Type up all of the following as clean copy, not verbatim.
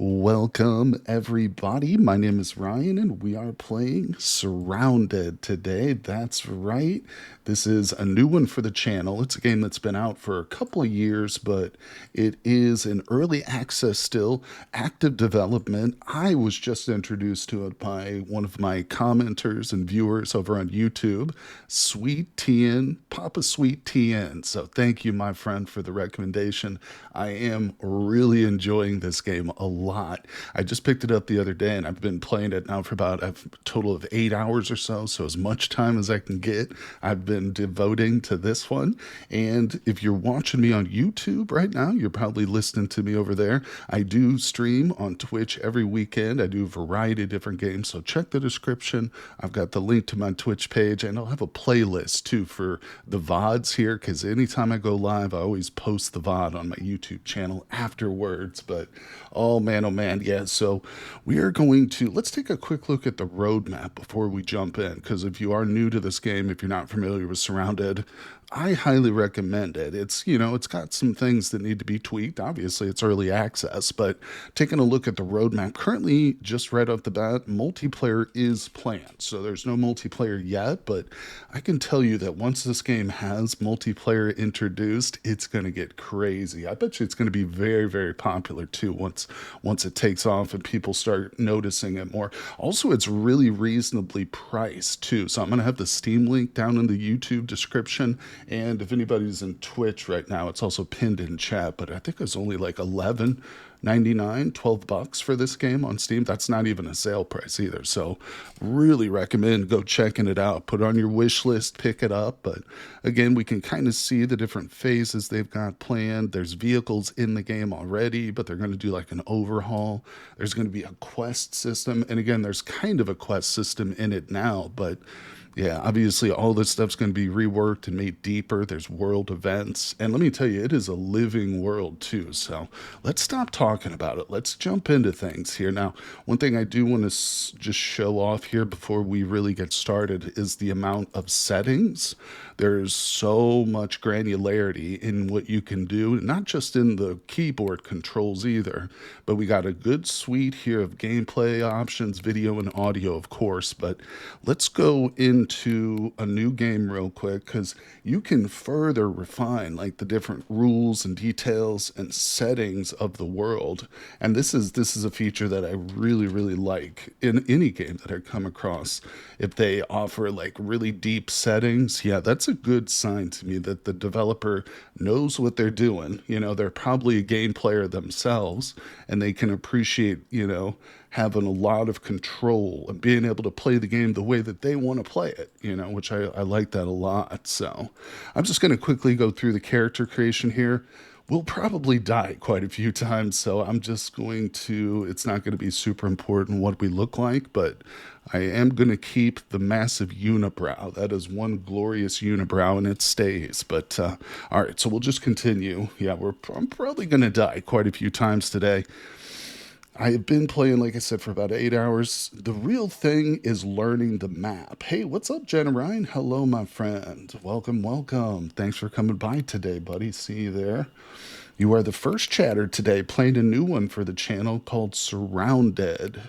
Welcome, everybody. My name is Ryan, and we are playing SurrounDead today. That's right. This is a new one for the channel. It's a game that's been out for a couple of years, but it is in early access still, active development. I was just introduced to it by one of my commenters and viewers over on YouTube, Sweet TN, Papa Sweet TN. So thank you, my friend, for the recommendation. I am really enjoying this game a lot. I just picked it up the other day and I've been playing it now for about a total of 8 hours or so. So, as much time as I can get, I've been devoting to this one. And if you're watching me on YouTube right now, you're probably listening to me over there. I do stream on Twitch every weekend. I do a variety of different games. So, check the description. I've got the link to my Twitch page and I'll have a playlist too for the VODs here because anytime I go live, I always post the VOD on my YouTube channel afterwards. But oh man, yeah. So we are going to let's take a quick look at the roadmap before we jump in. Because if you are new to this game, if you're not familiar with Surrounded, I highly recommend it. It's got some things that need to be tweaked. Obviously, it's early access, but taking a look at the roadmap, currently, just right off the bat, multiplayer is planned. So there's no multiplayer yet, but I can tell you that once this game has multiplayer introduced, it's going to get crazy. I bet you it's going to be very, very popular too once it takes off and people start noticing it more. Also, it's really reasonably priced too. So I'm going to have the Steam link down in the YouTube description. And if anybody's in Twitch right now, it's also pinned in chat, but I think it's only like 11.99, $12 for this game on Steam. That's not even a sale price either. So really recommend go checking it out. Put it on your wish list, pick it up. But again, we can kind of see the different phases they've got planned. There's vehicles in the game already, but they're going to do like an overhaul. There's going to be a quest system. And again, there's kind of a quest system in it now, but yeah, obviously all this stuff's going to be reworked and made deeper. There's world events. And let me tell you, it is a living world too. So let's stop talking about it. Let's jump into things here. Now, one thing I do want to just show off here before we really get started is the amount of settings. There's so much granularity in what you can do, not just in the keyboard controls either, but we got a good suite here of gameplay options, video and audio, of course. But let's go into a new game real quick because you can further refine like the different rules and details and settings of the world. And this is a feature that I really like in any game that I come across. If they offer like really deep settings, yeah, that's a good sign to me that the developer knows what they're doing. They're probably a game player themselves and they can appreciate, having a lot of control and being able to play the game the way that they want to play it, which I like that a lot. So I'm just going to quickly go through the character creation here. We'll probably die quite a few times, so I'm just it's not going to be super important what we look like, but I am going to keep the massive unibrow. That is one glorious unibrow, and it stays. But, all right, so we'll just continue. Yeah, I'm probably going to die quite a few times today. I have been playing, like I said, for about 8 hours. The real thing is learning the map. Hey, what's up, Jen Ryan? Hello, my friend. Welcome. Thanks for coming by today, buddy. See you there. You are the first chatter today playing a new one for the channel called SurroundDead.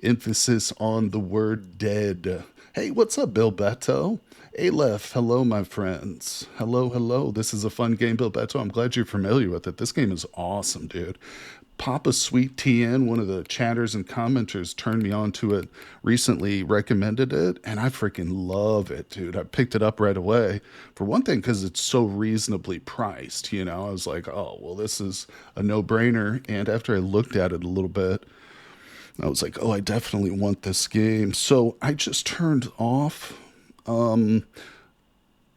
Emphasis on the word dead. Hey, what's up, Bill Beto? Aleph, hello, my friends. Hello. This is a fun game, Bill Beto. I'm glad you're familiar with it. This game is awesome, dude. Papa Sweet TN, one of the chatters and commenters, turned me on to it recently, recommended it, and I freaking love it, dude. I picked it up right away. For one thing, because it's so reasonably priced, I was like, oh, well, this is a no-brainer. And after I looked at it a little bit, I was like, oh, I definitely want this game. So I just turned off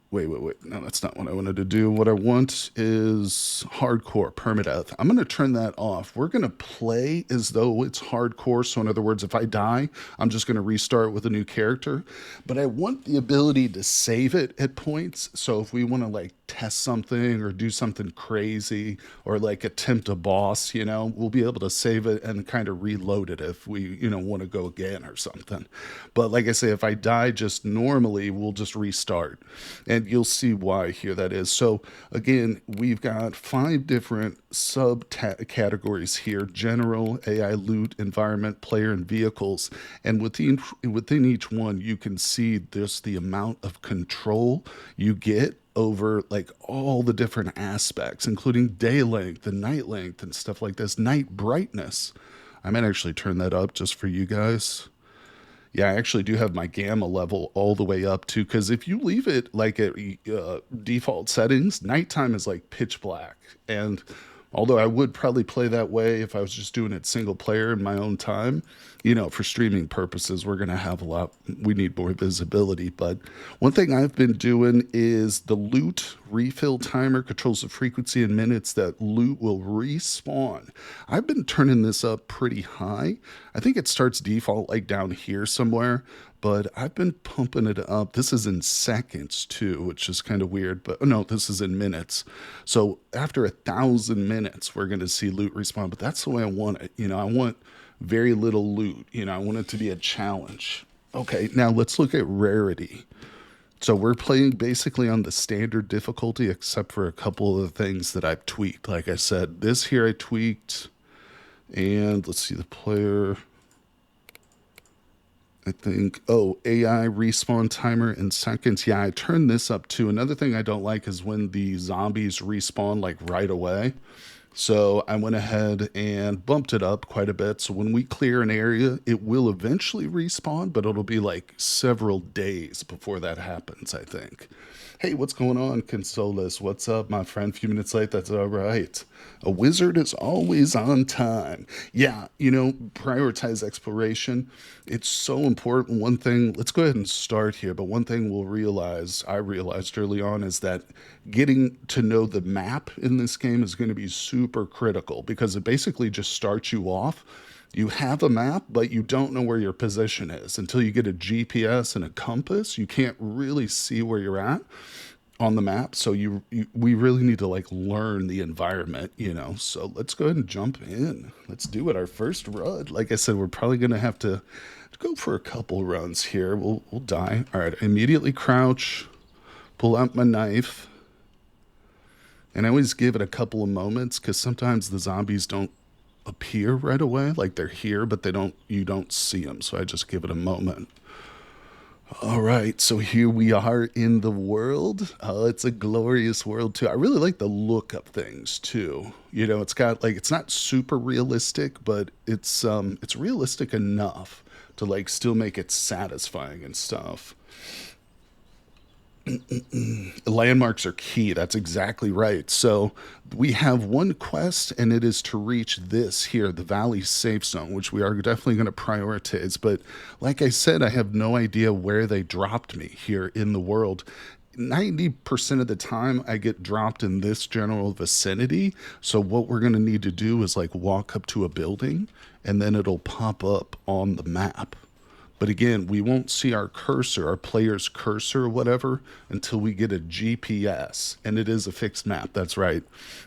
Wait. No, that's not what I wanted to do. What I want is hardcore permadeath. I'm going to turn that off. We're going to play as though it's hardcore. So in other words, if I die, I'm just going to restart with a new character. But I want the ability to save it at points. So if we want to like test something or do something crazy or like attempt a boss, we'll be able to save it and kind of reload it if we, want to go again or something. But like I say, if I die just normally, we'll just restart. And and you'll see why here that is. So again, we've got 5 different sub categories here: general, AI, loot, environment, player, and vehicles. And within each one, you can see just the amount of control you get over like all the different aspects, including day length and night length and stuff like this. Night brightness, I might actually turn that up just for you guys. Yeah, I actually do have my gamma level all the way up too, because if you leave it like at default settings, nighttime is like pitch black. And although I would probably play that way if I was just doing it single player in my own time, for streaming purposes, we're going to have we need more visibility. But one thing I've been doing is the loot refill timer controls the frequency in minutes that loot will respawn. I've been turning this up pretty high. I think it starts default like down here somewhere, but I've been pumping it up. This is in seconds too, which is kind of weird, but no, this is in minutes. So after 1,000 minutes, we're going to see loot respawn, but that's the way I want it. I want very little loot. I want it to be a challenge. Okay, now let's look at rarity. So we're playing basically on the standard difficulty, except for a couple of the things that I've tweaked. Like I said, this here I tweaked, and let's see the player. I think, AI respawn timer in seconds. Yeah, I turned this up too. Another thing I don't like is when the zombies respawn like right away. So I went ahead and bumped it up quite a bit. So when we clear an area, it will eventually respawn, but it'll be like several days before that happens, I think. Hey, what's going on, Consolas? What's up, my friend? A few minutes late, that's all right. A wizard is always on time. Yeah, prioritize exploration. It's so important. One thing, let's go ahead and start here, but one thing I realized early on, is that getting to know the map in this game is going to be super critical, because it basically just starts you off. You have a map, but you don't know where your position is. Until you get a GPS and a compass, you can't really see where you're at on the map. So we really need to like learn the environment, So let's go ahead and jump in. Let's do it. Our first run. Like I said, we're probably going to have to go for a couple runs here. We'll die. All right, immediately crouch, pull out my knife. And I always give it a couple of moments, because sometimes the zombies don't appear right away. Like they're here, but you don't see them. So I just give it a moment. All right, so here we are in the world. It's a glorious world too. I really like the look of things too. It's got like, it's not super realistic, but it's realistic enough to like still make it satisfying and stuff. Landmarks are key. That's exactly right. So we have one quest, and it is to reach this here, the Valley Safe Zone, which we are definitely going to prioritize. But like I said, I have no idea where they dropped me here in the world. 90% of the time I get dropped in this general vicinity. So what we're going to need to do is like walk up to a building, and then it'll pop up on the map. But again, we won't see our cursor, our player's cursor or whatever, until we get a GPS. And it is a fixed map, that's right.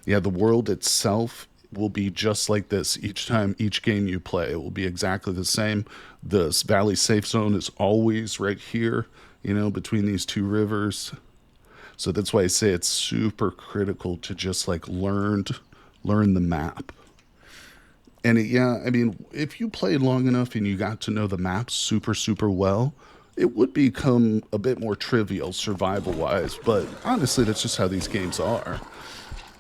Yeah, the world itself will be just like this each game you play. It will be exactly the same. The Valley Safe Zone is always right here, between these two rivers. So that's why I say it's super critical to just like learn the map. And if you played long enough and you got to know the map super, super well, it would become a bit more trivial survival-wise. But honestly, that's just how these games are.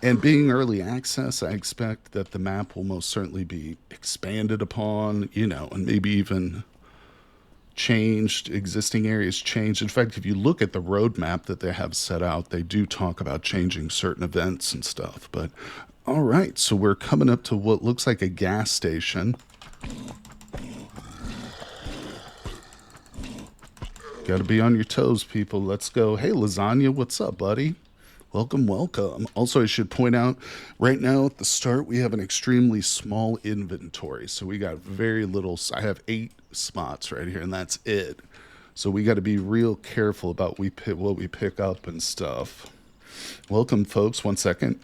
And being early access, I expect that the map will most certainly be expanded upon, and maybe even changed, existing areas changed. In fact, if you look at the roadmap that they have set out, they do talk about changing certain events and stuff. But all right, so we're coming up to what looks like a gas station. Got to be on your toes, people. Let's go. Hey, Lasagna, what's up, buddy? Welcome, welcome. Also, I should point out, right now at the start, we have an extremely small inventory. So we got very little. I have 8 spots right here, and that's it. So we got to be real careful about what we pick up and stuff. Welcome, folks. 1 second.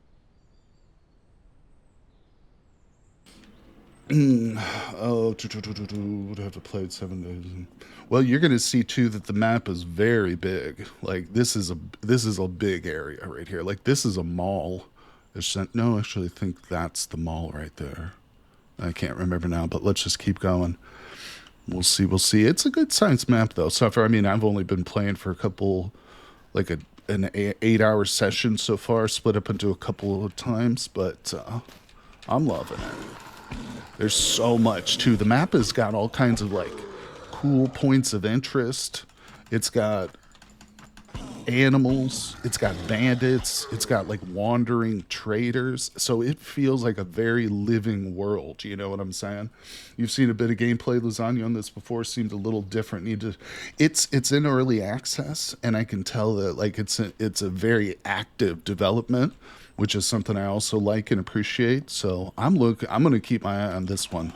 Oh, would have to play it 7 days. Well, you're going to see too that the map is very big. Like this is a big area right here. Like this is a mall. No, actually, I think that's the mall right there. I can't remember now, but let's just keep going. We'll see. We'll see. It's a good science map though. So far, I mean, I've only been playing for a couple, like an 8 hour session so far, split up into a couple of times, but I'm loving it. There's so much too. The map has got all kinds of like cool points of interest. It's got animals, it's got bandits, it's got like wandering traders. So it feels like a very living world. You know what I'm saying? You've seen a bit of gameplay lasagna on this before, seemed a little different. It's in early access, and I can tell that like it's a very active development, which is something I also like and appreciate. So I'm gonna keep my eye on this one.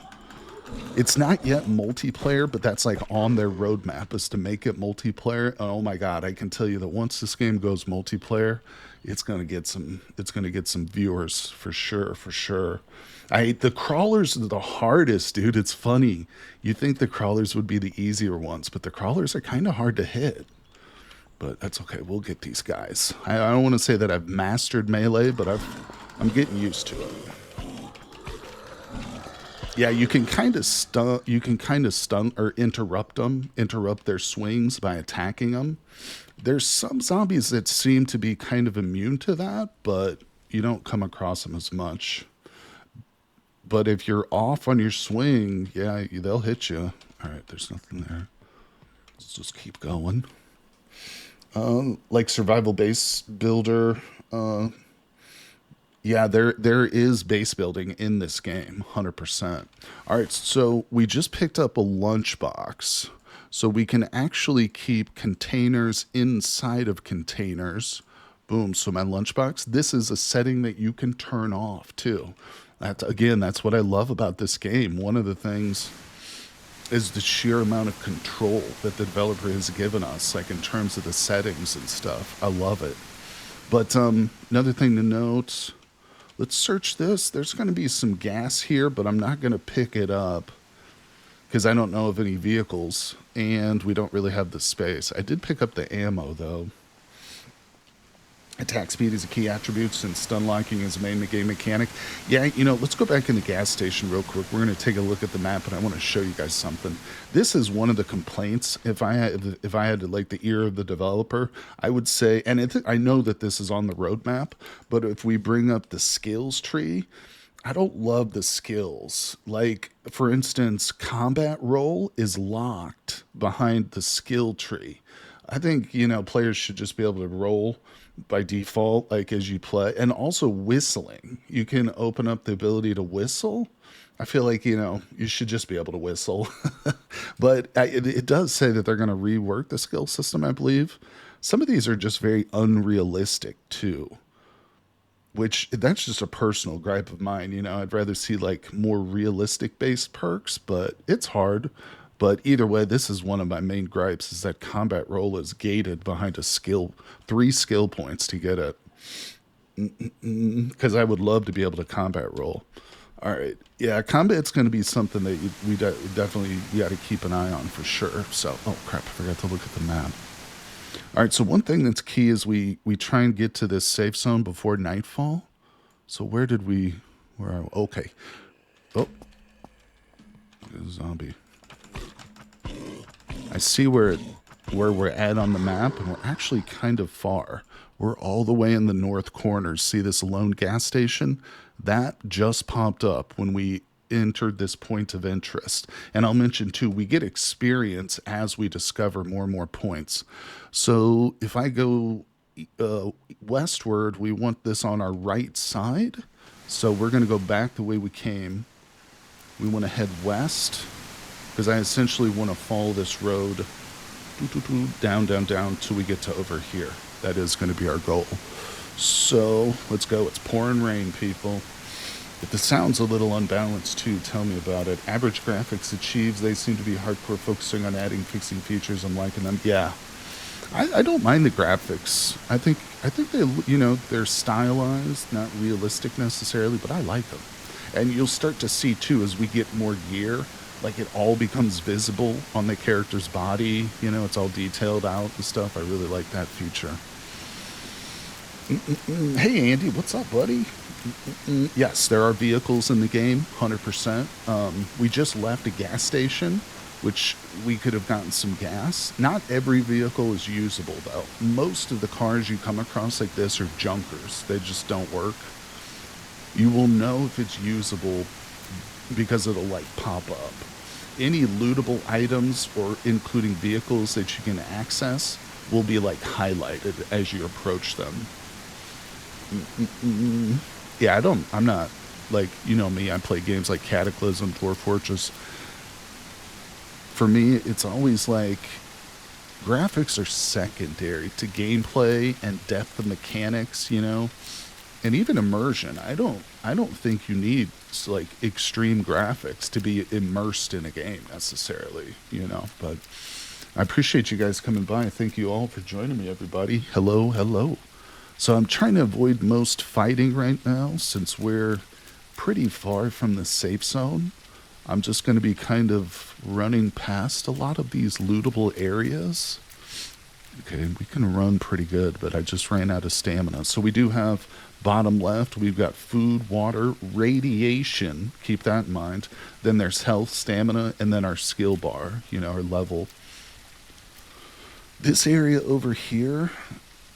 It's not yet multiplayer, but that's like on their roadmap is to make it multiplayer. Oh my god, I can tell you that once this game goes multiplayer, it's gonna get some viewers for sure, for sure. The crawlers are the hardest, dude. It's funny. You think the crawlers would be the easier ones, but the crawlers are kind of hard to hit. But that's okay. We'll get these guys. I don't want to say that I've mastered melee, but I'm getting used to it. Yeah, you can kind of stun. You can kind of stun or interrupt them, interrupt their swings by attacking them. There's some zombies that seem to be kind of immune to that, but you don't come across them as much. But if you're off on your swing, yeah, they'll hit you. All right, there's nothing there. Let's just keep going. Like survival base builder. Yeah, there is base building in this game, 100%. All right, so we just picked up a lunchbox. So we can actually keep containers inside of containers. Boom, so my lunchbox, this is a setting that you can turn off too. That's what I love about this game. One of the things is the sheer amount of control that the developer has given us, like in terms of the settings and stuff. I love it. But another thing to note, let's search this. There's going to be some gas here, but I'm not going to pick it up because I don't know of any vehicles, and we don't really have the space. I did pick up the ammo, though. Attack speed is a key attribute since stun locking is a main game mechanic. Yeah, let's go back in the gas station real quick. We're going to take a look at the map, and I want to show you guys something. This is one of the complaints. If I had to like the ear of the developer, I would say, and I know that this is on the roadmap, but if we bring up the skills tree, I don't love the skills. Like, for instance, combat roll is locked behind the skill tree. I think, players should just be able to roll by default, like as you play. And also whistling. You can open up the ability to whistle. I feel like, you should just be able to whistle. But it does say that they're going to rework the skill system, I believe. Some of these are just very unrealistic, too. Which that's just a personal gripe of mine. I'd rather see like more realistic based perks, but it's hard. But either way, this is one of my main gripes is that combat roll is gated behind 3 skill points to get it. Because I would love to be able to combat roll. All right. Yeah, combat's going to be something that definitely we got to keep an eye on for sure. So, oh crap, I forgot to look at the map. All right, so one thing that's key is we try and get to this safe zone before nightfall. So okay. Oh, there's a zombie. I see where we're at on the map, and we're actually kind of far. We're all the way in the north corner. See this lone gas station? That just popped up when we entered this point of interest. And I'll mention too, we get experience as we discover more and more points. So if I go westward, we want this on our right side. So we're going to go back the way we came. We want to head west because I essentially want to follow this road down till we get to over here. That is going to be our goal. So let's go. It's pouring rain, people. If the sound's a little unbalanced too, tell me about it. Average graphics achieves. They seem to be hardcore focusing on adding, fixing features. I'm liking them. Yeah, I don't mind the graphics. I think they they're stylized, not realistic necessarily, but I like them. And you'll start to see too, as we get more gear, like it all becomes visible on the character's body. You know, it's all detailed out and stuff. I really like that feature. Hey Andy, what's up, buddy? Yes, there are vehicles in the game, 100%. We just left a gas station, which we could have gotten some gas. Not every vehicle is usable, though. Most of the cars you come across like this are junkers. They just don't work. You will know if it's usable because it'll like pop up. Any lootable items or including vehicles that you can access will be like highlighted as you approach them. Yeah, I'm not, like, you know me, I play games like Cataclysm, Dwarf Fortress. For me, it's always like, graphics are secondary to gameplay and depth of mechanics, you know? And even immersion. I don't think you need, like, extreme graphics to be immersed in a game, necessarily, you know? But I appreciate you guys coming by. Thank you all for joining me, everybody. Hello, hello. So I'm trying to avoid most fighting right now since we're pretty far from the safe zone. I'm just going to be kind of running past a lot of these lootable areas. Okay, we can run pretty good, but I just ran out of stamina. So we do have bottom left, we've got food, water, radiation. Keep that in mind. Then there's health, stamina, and then our skill bar, you know, our level. This area over here,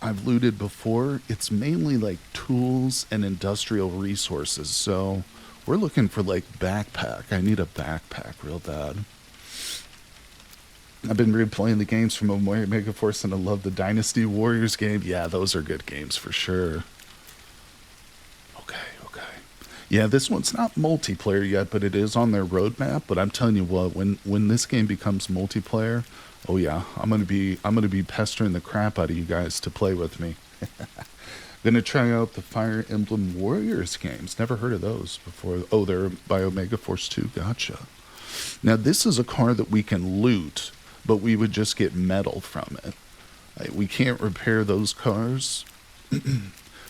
I've looted before. It's mainly like tools and industrial resources. So we're looking for like backpack. I need a backpack real bad. I've been replaying the games from Omega Force and I love the Dynasty Warriors game. Yeah, those are good games for sure. Okay. Yeah, this one's not multiplayer yet, but it is on their roadmap. But I'm telling you what, when this game becomes multiplayer, oh yeah, I'm gonna be pestering the crap out of you guys to play with me. Gonna try out the Fire Emblem Warriors games. Never heard of those before. Oh, they're by Omega Force 2. Gotcha. Now this is a car that we can loot, but we would just get metal from it. We can't repair those cars.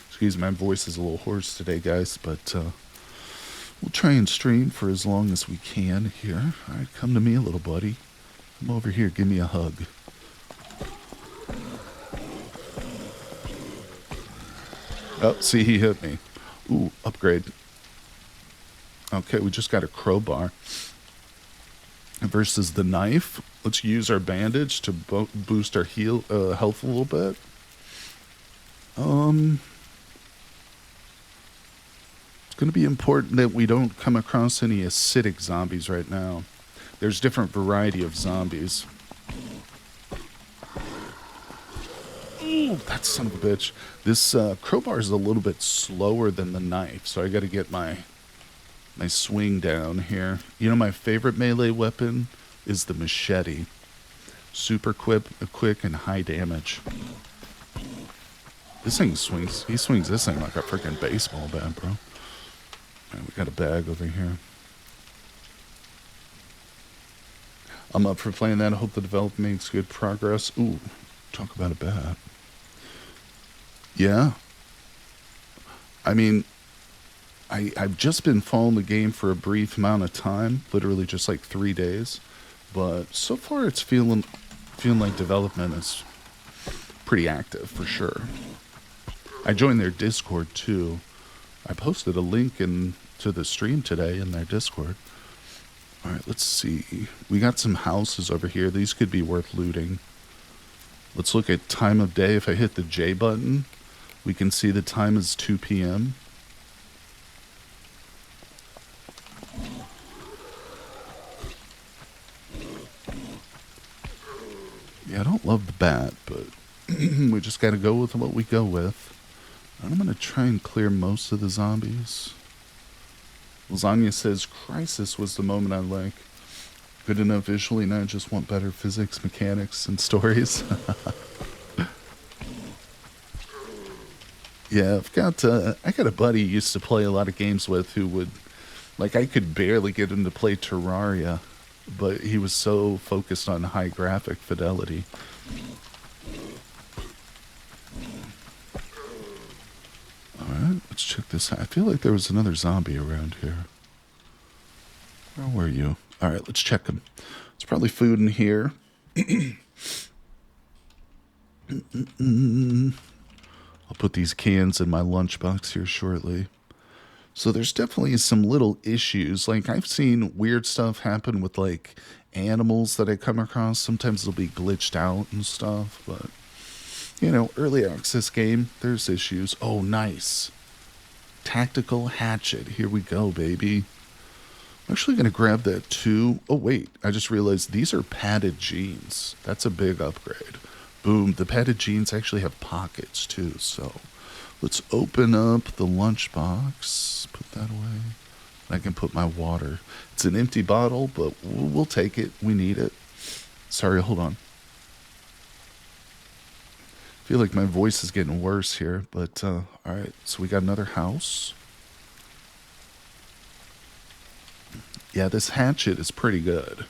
Excuse me, my voice is a little hoarse today, guys, but we'll try and stream for as long as we can here. All right, come to me, little buddy. Come over here, give me a hug. Oh, see, he hit me. Ooh, upgrade. Okay, we just got a crowbar. Versus the knife. Let's use our bandage to boost our health a little bit. It's going to be important that we don't come across any acidic zombies right now. There's different variety of zombies. Ooh, that son of a bitch. This crowbar is a little bit slower than the knife, so I got to get my swing down here. You know, my favorite melee weapon is the machete. Super quick and high damage. This thing swings. He swings this thing like a freaking baseball bat, bro. All right, we got a bag over here. I'm up for playing that. I hope the development makes good progress. Ooh, talk about a bat. Yeah. I mean, I've just been following the game for a brief amount of time, literally just like 3 days. But so far it's feeling like development is pretty active for sure. I joined their Discord too. I posted a link to the stream today in their Discord. All right, let's see. We got some houses over here. These could be worth looting. Let's look at time of day. If I hit the J button, we can see the time is 2 p.m. Yeah, I don't love the bat, but we just got to go with what we go with. And I'm going to try and clear most of the zombies. Lasagna says, Crisis was the moment I like. Good enough visually, now I just want better physics, mechanics, and stories. Yeah, I got a buddy who used to play a lot of games with who would, like, I could barely get him to play Terraria, but he was so focused on high graphic fidelity. Alright, let's check this out. I feel like there was another zombie around here. Where were you? All right, let's check them. There's probably food in here. I'll put these cans in my lunchbox here shortly. So there's definitely some little issues. Like I've seen weird stuff happen with like animals that I come across. Sometimes they'll be glitched out and stuff, but you know, early access game, there's issues. Oh, nice. Tactical hatchet. Here we go, baby. I'm actually going to grab that too. Oh, wait. I just realized these are padded jeans. That's a big upgrade. Boom. The padded jeans actually have pockets too. So let's open up the lunchbox. Put that away. I can put my water. It's an empty bottle, but we'll take it. We need it. Sorry, hold on. I feel like my voice is getting worse here, but all right. So we got another house. Yeah, this hatchet is pretty good.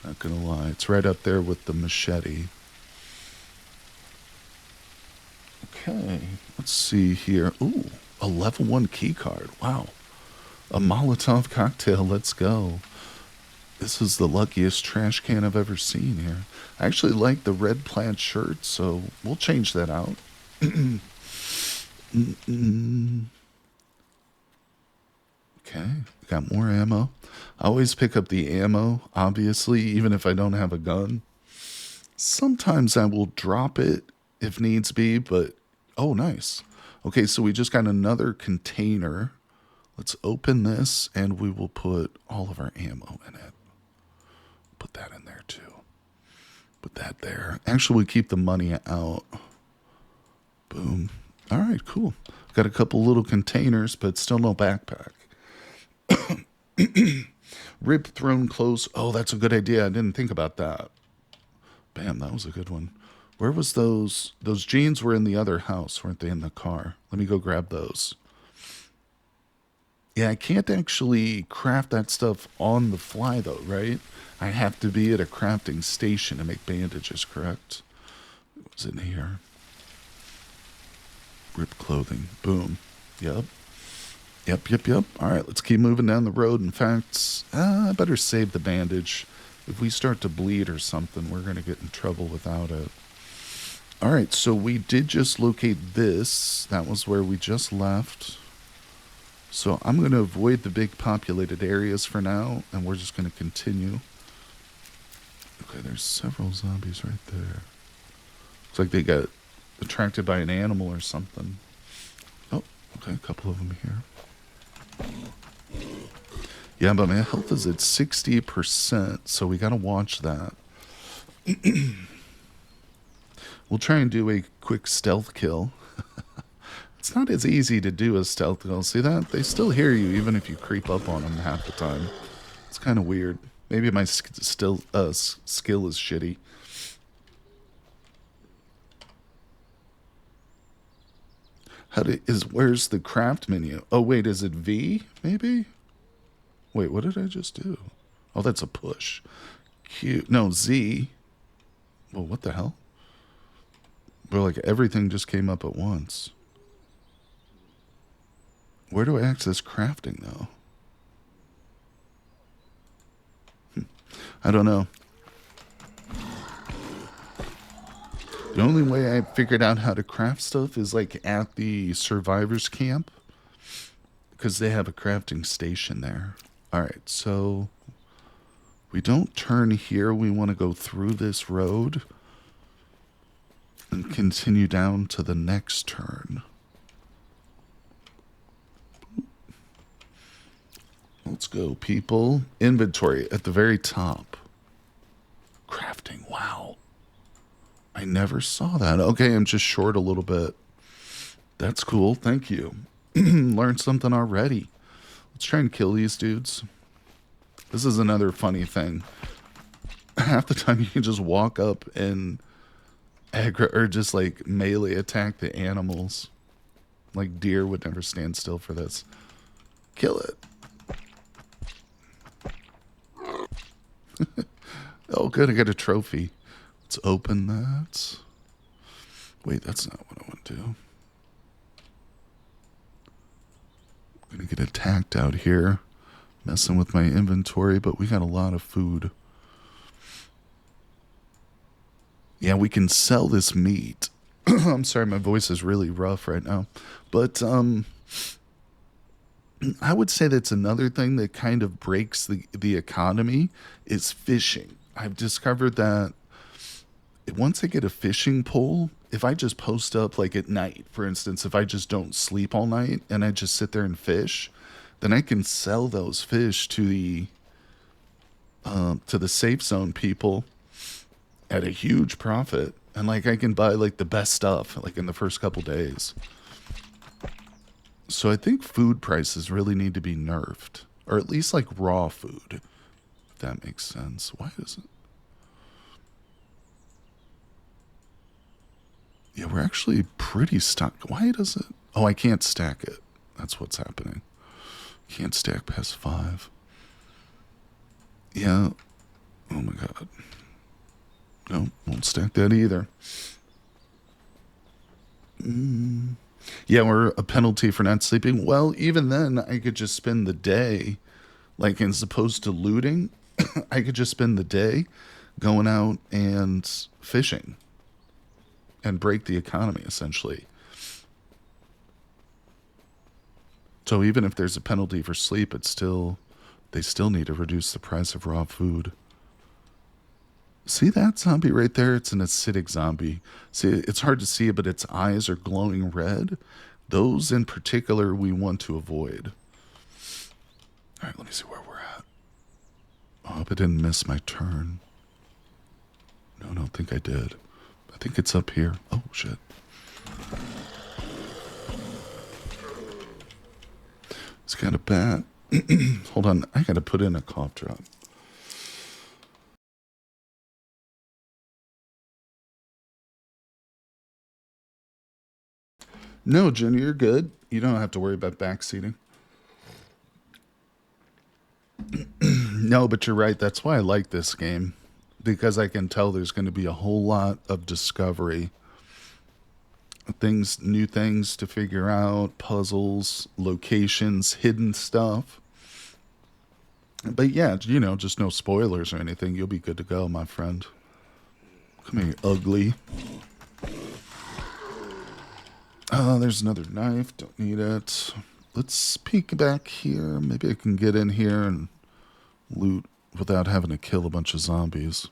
Not gonna lie. It's right up there with the machete. Okay, let's see here. Ooh, a level 1 key card. Wow. A Molotov cocktail. Let's go. This is the luckiest trash can I've ever seen here. I actually like the red plaid shirt, so we'll change that out. Okay, got more ammo. I always pick up the ammo, obviously, even if I don't have a gun. Sometimes I will drop it if needs be, but oh, nice. Okay, so we just got another container. Let's open this and we will put all of our ammo in it. Put that in there too. Put that there. Actually, we keep the money out. Boom. All right, cool. Got a couple little containers, but still no backpack. Rib thrown close. Oh, that's a good idea. I didn't think about that. Bam, that was a good one. Where was those? Those jeans were in the other house, weren't they, in the car? Let me go grab those. Yeah, I can't actually craft that stuff on the fly, though, right? I have to be at a crafting station to make bandages, correct? What's in here? Ripped clothing. Boom. Yep. Yep. All right, let's keep moving down the road. In fact, I better save the bandage. If we start to bleed or something, we're going to get in trouble without it. All right, so we did just locate this. That was where we just left. So I'm going to avoid the big populated areas for now, and we're just going to continue. Okay, there's several zombies right there. Looks like they got attracted by an animal or something. Oh, okay, a couple of them here. Yeah, but my health is at 60%, so we got to watch that. We'll try and do a quick stealth kill. It's not as easy to do a stealth kill. See that? They still hear you even if you creep up on them half the time. It's kind of weird. Maybe my skill is shitty. Where's the craft menu? Oh, wait, is it V, maybe? Wait, what did I just do? Oh, that's a push. Q, no, Z. Well, what the hell? Bro, like everything just came up at once. Where do I access crafting, though? I don't know. The only way I figured out how to craft stuff is like at the survivors camp, because they have a crafting station there. All right, so we don't turn here. We want to go through this road and continue down to the next turn. Let's go, people. Inventory at the very top. Crafting, wow. I never saw that. Okay, I'm just short a little bit. That's cool, thank you. Learned something already. Let's try and kill these dudes. This is another funny thing. Half the time you can just walk up and aggro or just like melee attack the animals. Like deer would never stand still for this. Kill it. Oh, good, I got a trophy. Let's open that. Wait, that's not what I want to do. I'm gonna get attacked out here. Messing with my inventory, but we got a lot of food. Yeah, we can sell this meat. I'm sorry, my voice is really rough right now. But I would say that's another thing that kind of breaks the economy is fishing. I've discovered that once I get a fishing pole, if I just post up like at night, for instance, if I just don't sleep all night and I just sit there and fish, then I can sell those fish to the safe zone people at a huge profit. And like I can buy like the best stuff like in the first couple days. So I think food prices really need to be nerfed, or at least like raw food, if that makes sense. Why is it? Yeah, we're actually pretty stuck. Why does it? Oh, I can't stack it. That's what's happening. Can't stack past 5. Yeah. Oh my god. No, won't stack that either. Yeah, or a penalty for not sleeping. Well, even then, I could just spend the day, like as opposed to looting, I could just spend the day going out and fishing and break the economy essentially. So even if there's a penalty for sleep, they still need to reduce the price of raw food. See that zombie right there? It's an acidic zombie. See, it's hard to see, but its eyes are glowing red. Those in particular we want to avoid. All right, let me see where we're at. I hope I didn't miss my turn. No, I don't think I did. I think it's up here. Oh, shit. It's got a bat. Hold on, I gotta put in a cough drop. No, Jenny, you're good. You don't have to worry about backseating. No, but you're right. That's why I like this game. Because I can tell there's going to be a whole lot of discovery. Things, new things to figure out, puzzles, locations, hidden stuff. But yeah, just no spoilers or anything. You'll be good to go, my friend. Come here, ugly. Oh, there's another knife. Don't need it. Let's peek back here. Maybe I can get in here and loot without having to kill a bunch of zombies.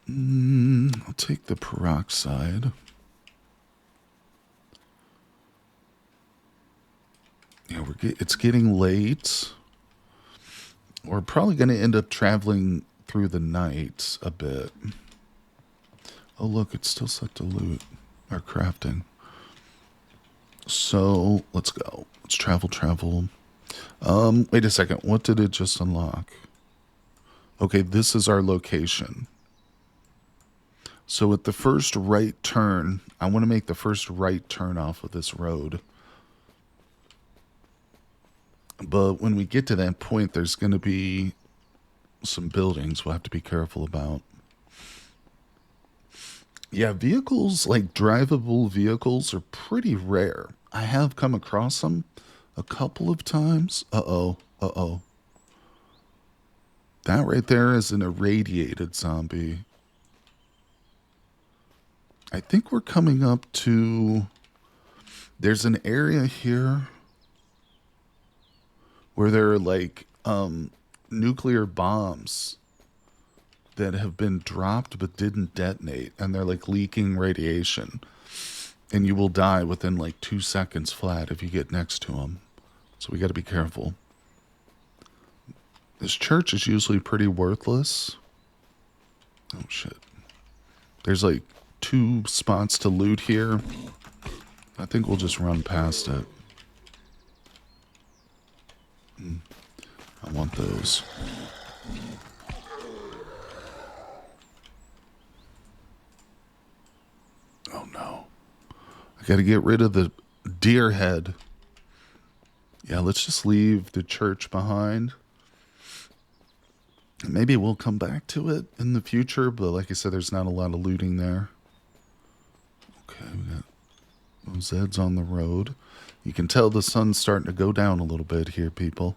I'll take the peroxide. Yeah, it's getting late. We're probably going to end up traveling through the night a bit. Oh, look, it's still set to loot or crafting. So let's go. Let's travel. Wait a second. What did it just unlock? Okay, this is our location. So at the first right turn, I want to make the first right turn off of this road. But when we get to that point, there's going to be some buildings we'll have to be careful about. Yeah, vehicles, like drivable vehicles, are pretty rare. I have come across them a couple of times. Uh-oh. That right there is an irradiated zombie. I think we're coming up to... There's an area here where there are like nuclear bombs that have been dropped but didn't detonate, and they're like leaking radiation, and you will die within like 2 seconds flat if you get next to them. So we got to be careful. This church is usually pretty worthless. Oh shit. There's like 2 spots to loot here. I think we'll just run past it. I want those. Oh no. I gotta get rid of the deer head. Yeah, let's just leave the church behind. Maybe we'll come back to it in the future, but like I said, there's not a lot of looting there. Okay, we got those Zeds on the road. You can tell the sun's starting to go down a little bit here, people.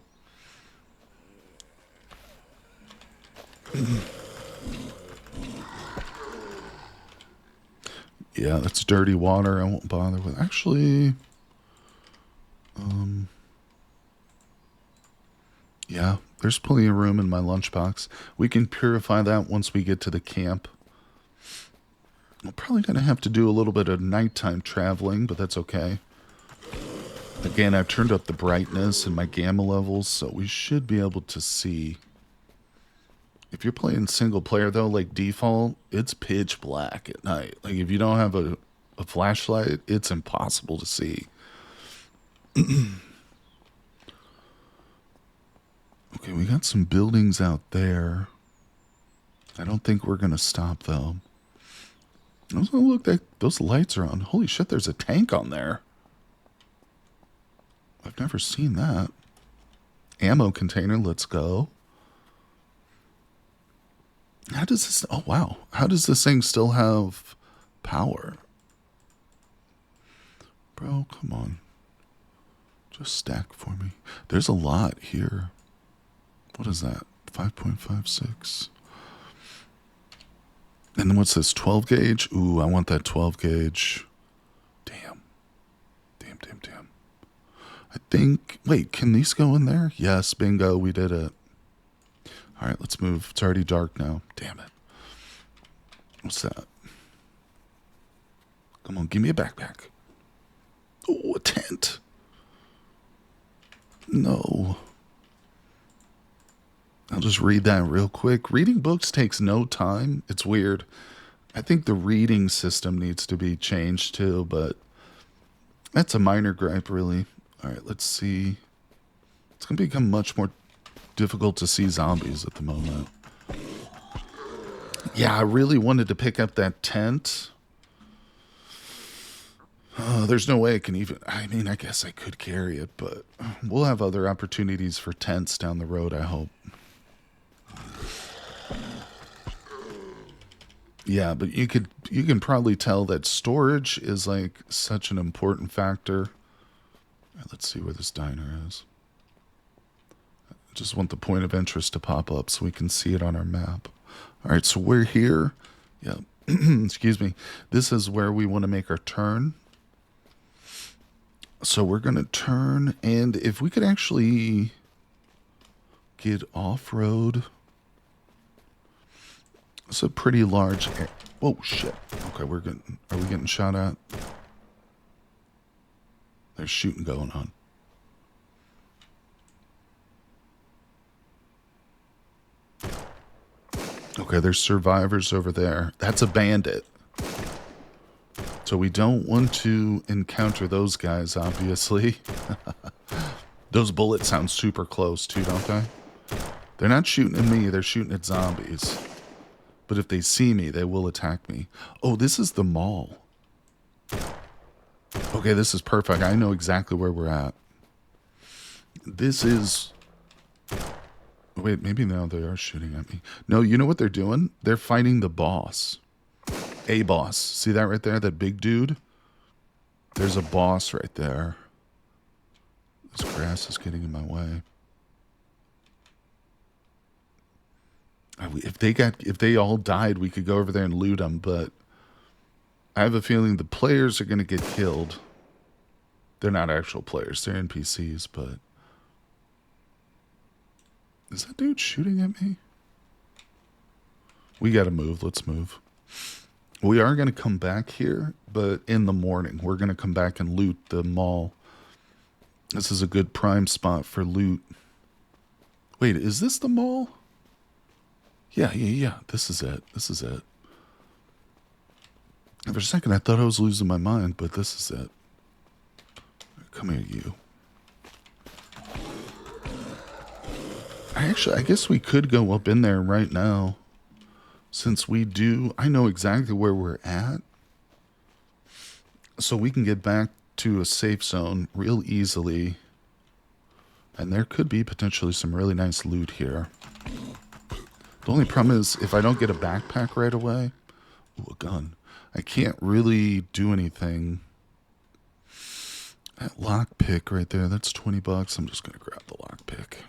Yeah, that's dirty water. I won't bother with. Actually, yeah, there's plenty of room in my lunchbox. We can purify that once we get to the camp. I'm probably going to have to do a little bit of nighttime traveling, but that's okay. Again, I've turned up the brightness and my gamma levels, so we should be able to see. If you're playing single player, though, like default, it's pitch black at night. Like, if you don't have a flashlight, it's impossible to see. Okay, we got some buildings out there. I don't think we're going to stop, though. I was going to look, those lights are on. Holy shit, there's a tank on there. I've never seen that. Ammo container, let's go. How does this... Oh, wow. How does this thing still have power? Bro, come on. Just stack for me. There's a lot here. What is that? 5.56. And then what's this? 12 gauge? Ooh, I want that 12 gauge. Damn. Damn, damn, damn. I think... Wait, can these go in there? Yes, bingo, we did it. Alright, let's move. It's already dark now. Damn it. What's that? Come on, give me a backpack. Oh, a tent. No. I'll just read that real quick. Reading books takes no time. It's weird. I think the reading system needs to be changed too, but that's a minor gripe, really. All right, let's see. It's going to become much more difficult to see zombies at the moment. Yeah, I really wanted to pick up that tent. There's no way I can even... I mean, I guess I could carry it, but we'll have other opportunities for tents down the road, I hope. Yeah, but you can probably tell that storage is like such an important factor. Let's see where this diner is. I just want the point of interest to pop up so we can see it on our map. All right, so we're here. Yeah, excuse me. This is where we want to make our turn. So we're going to turn, and if we could actually get off-road... It's a pretty large... Whoa, shit. Okay, are we getting shot at? There's shooting going on. Okay, there's survivors over there. That's a bandit. So we don't want to encounter those guys, obviously. Those bullets sound super close, too, don't they? They're not shooting at me, they're shooting at zombies. But if they see me, they will attack me. Oh, this is the mall. Okay, this is perfect. I know exactly where we're at. This is... Wait, maybe now they are shooting at me. No, you know what they're doing? They're fighting the boss. A boss. See that right there? That big dude? There's a boss right there. This grass is getting in my way. If they all died, we could go over there and loot them, but I have a feeling the players are going to get killed. They're not actual players, they're NPCs, but... Is that dude shooting at me? We gotta move, let's move. We are going to come back here, but in the morning. We're going to come back and loot the mall. This is a good prime spot for loot. Wait, is this the mall? Yeah. This is it. This is it. For a second, I thought I was losing my mind, but this is it. Come here, you. I guess we could go up in there right now. Since we do, I know exactly where we're at. So we can get back to a safe zone real easily. And there could be potentially some really nice loot here. The only problem is if I don't get a backpack right away, ooh, a gun, I can't really do anything. That lockpick right there, that's $20. I'm just going to grab the lockpick.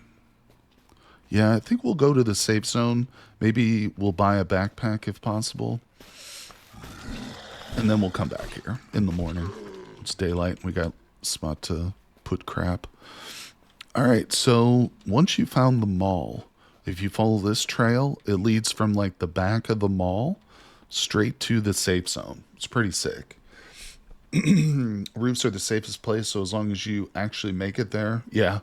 Yeah, I think we'll go to the safe zone. Maybe we'll buy a backpack if possible. And then we'll come back here in the morning. It's daylight. We got a spot to put crap. All right, so once you found the mall, if you follow this trail, it leads from like the back of the mall straight to the safe zone. It's pretty sick. Roofs are the safest place, so as long as you actually make it there, yeah.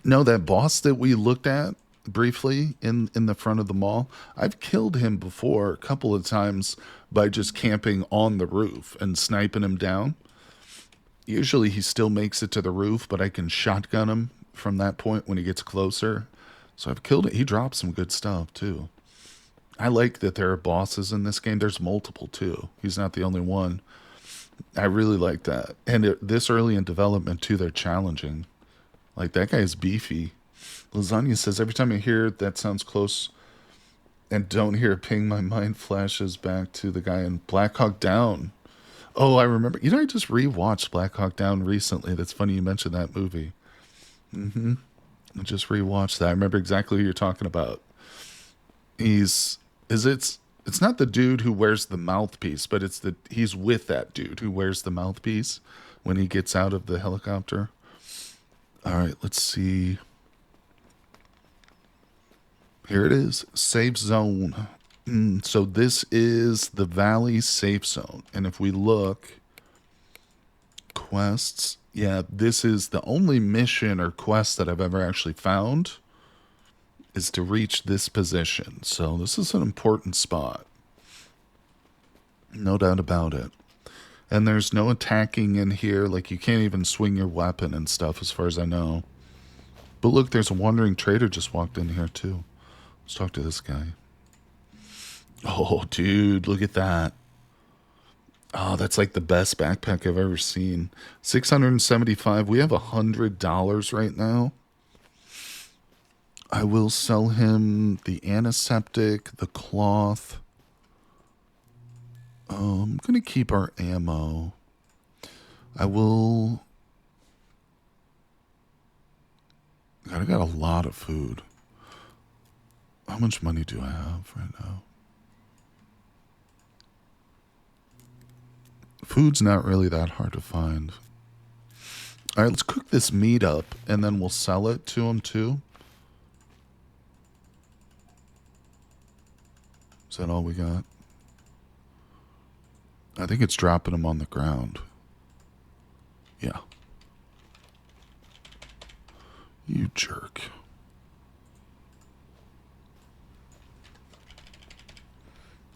No, that boss that we looked at briefly in the front of the mall, I've killed him before a couple of times by just camping on the roof and sniping him down. Usually he still makes it to the roof, but I can shotgun him from that point when he gets closer. So I've killed it. He dropped some good stuff too. I like that there are bosses in this game. There's multiple too. He's not the only one. I really like that. And this early in development too, they're challenging. Like that guy's beefy. Lasagna says, every time I hear that sounds close and don't hear it ping, my mind flashes back to the guy in Black Hawk Down. Oh, I remember. You know, I just rewatched Black Hawk Down recently. That's funny you mentioned that movie. I just rewatched that. I remember exactly who you're talking about. It's not the dude who wears the mouthpiece, but he's with that dude who wears the mouthpiece when he gets out of the helicopter. All right, let's see. Here it is, safe zone. So this is the Valley safe zone. And if we look, quests, yeah, this is the only mission or quest that I've ever actually found is to reach this position. So this is an important spot. No doubt about it. And there's no attacking in here. Like you can't even swing your weapon and stuff as far as I know. But look, there's a wandering trader just walked in here too. Let's talk to this guy. Oh, dude, look at that. Oh, that's like the best backpack I've ever seen. 675. We have $100 right now. I will sell him the antiseptic, the cloth. I'm going to keep our ammo. I will... God, I got a lot of food. How much money do I have right now? Food's not really that hard to find. All right, let's cook this meat up, and then we'll sell it to him too. Is that all we got? I think it's dropping him on the ground. Yeah. You jerk.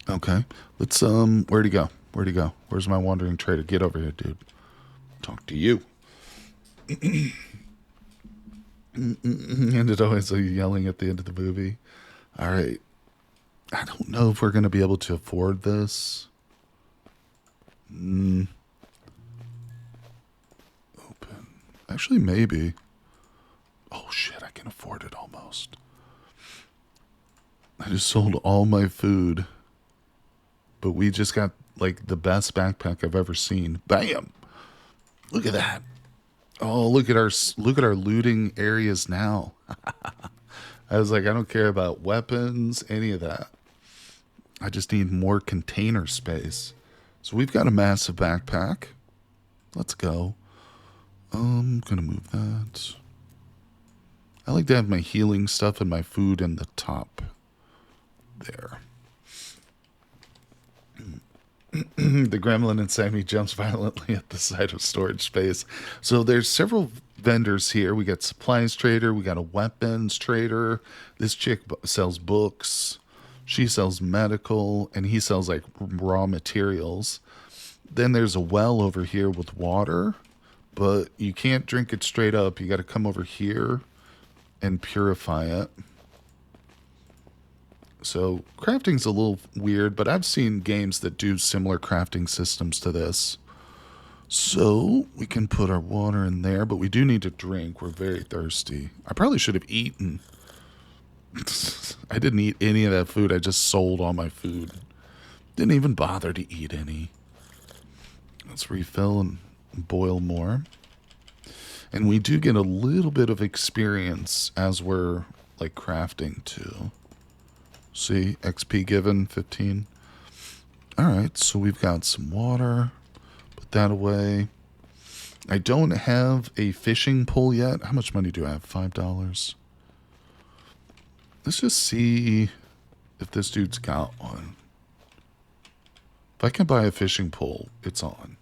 Okay. Let's, where'd he go? Where'd he go? Where's my wandering trader? Get over here, dude. Talk to you. And it always yelling at the end of the movie. All right. I don't know if we're going to be able to afford this. Open. Actually, maybe. Oh, shit. I can afford it almost. I just sold all my food. But we just got, like, the best backpack I've ever seen. Bam! Look at that. Oh, look at our looting areas now. I was like, I don't care about weapons, any of that. I just need more container space. So we've got a massive backpack. Let's go. I'm going to move that. I like to have my healing stuff and my food in the top. There. The gremlin inside me jumps violently at the sight of storage space. So there's several vendors here. We got supplies trader. We got a weapons trader. This chick sells books. She sells medical. And he sells like raw materials. Then there's a well over here with water. But you can't drink it straight up. You got to come over here and purify it. So crafting's a little weird, but I've seen games that do similar crafting systems to this. So we can put our water in there, but we do need to drink. We're very thirsty. I probably should have eaten. I didn't eat any of that food. I just sold all my food. Didn't even bother to eat any. Let's refill and boil more. And we do get a little bit of experience as we're like crafting too. See, XP given 15. All right, so we've got some water. Put that away. I don't have a fishing pole yet. How much money do I have? $5. Let's just see if this dude's got one. If I can buy a fishing pole, it's on.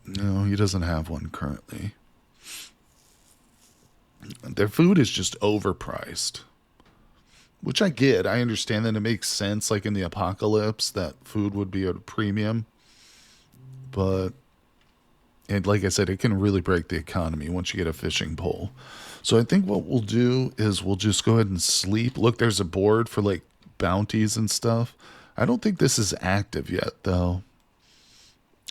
No, he doesn't have one currently. Their food is just overpriced. Which I get. I understand that it makes sense, like in the apocalypse, that food would be at a premium. But, and like I said, it can really break the economy once you get a fishing pole. So I think what we'll do is we'll just go ahead and sleep. Look, there's a board for like bounties and stuff. I don't think this is active yet, though.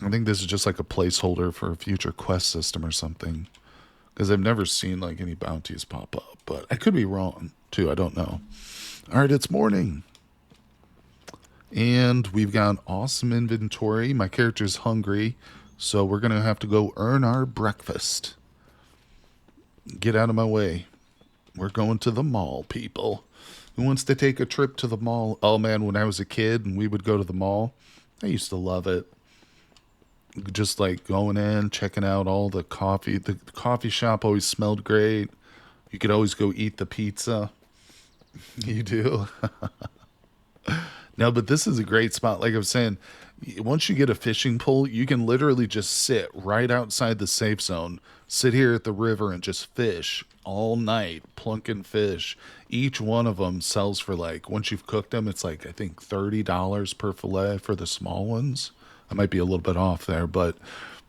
I think this is just like a placeholder for a future quest system or something. Because I've never seen like any bounties pop up. But I could be wrong, too. I don't know. All right, it's morning. And we've got awesome inventory. My character's hungry. So we're going to have to go earn our breakfast. Get out of my way. We're going to the mall, people. Who wants to take a trip to the mall? Oh, man, when I was a kid and we would go to the mall, I used to love it. Just like going in, checking out all the coffee. The coffee shop always smelled great. You could always go eat the pizza. You do? No, but this is a great spot. Like I was saying, once you get a fishing pole, you can literally just sit right outside the safe zone, sit here at the river and just fish all night, plunking fish. Each one of them sells for like, once you've cooked them, it's like, I think $30 per fillet for the small ones. I might be a little bit off there, but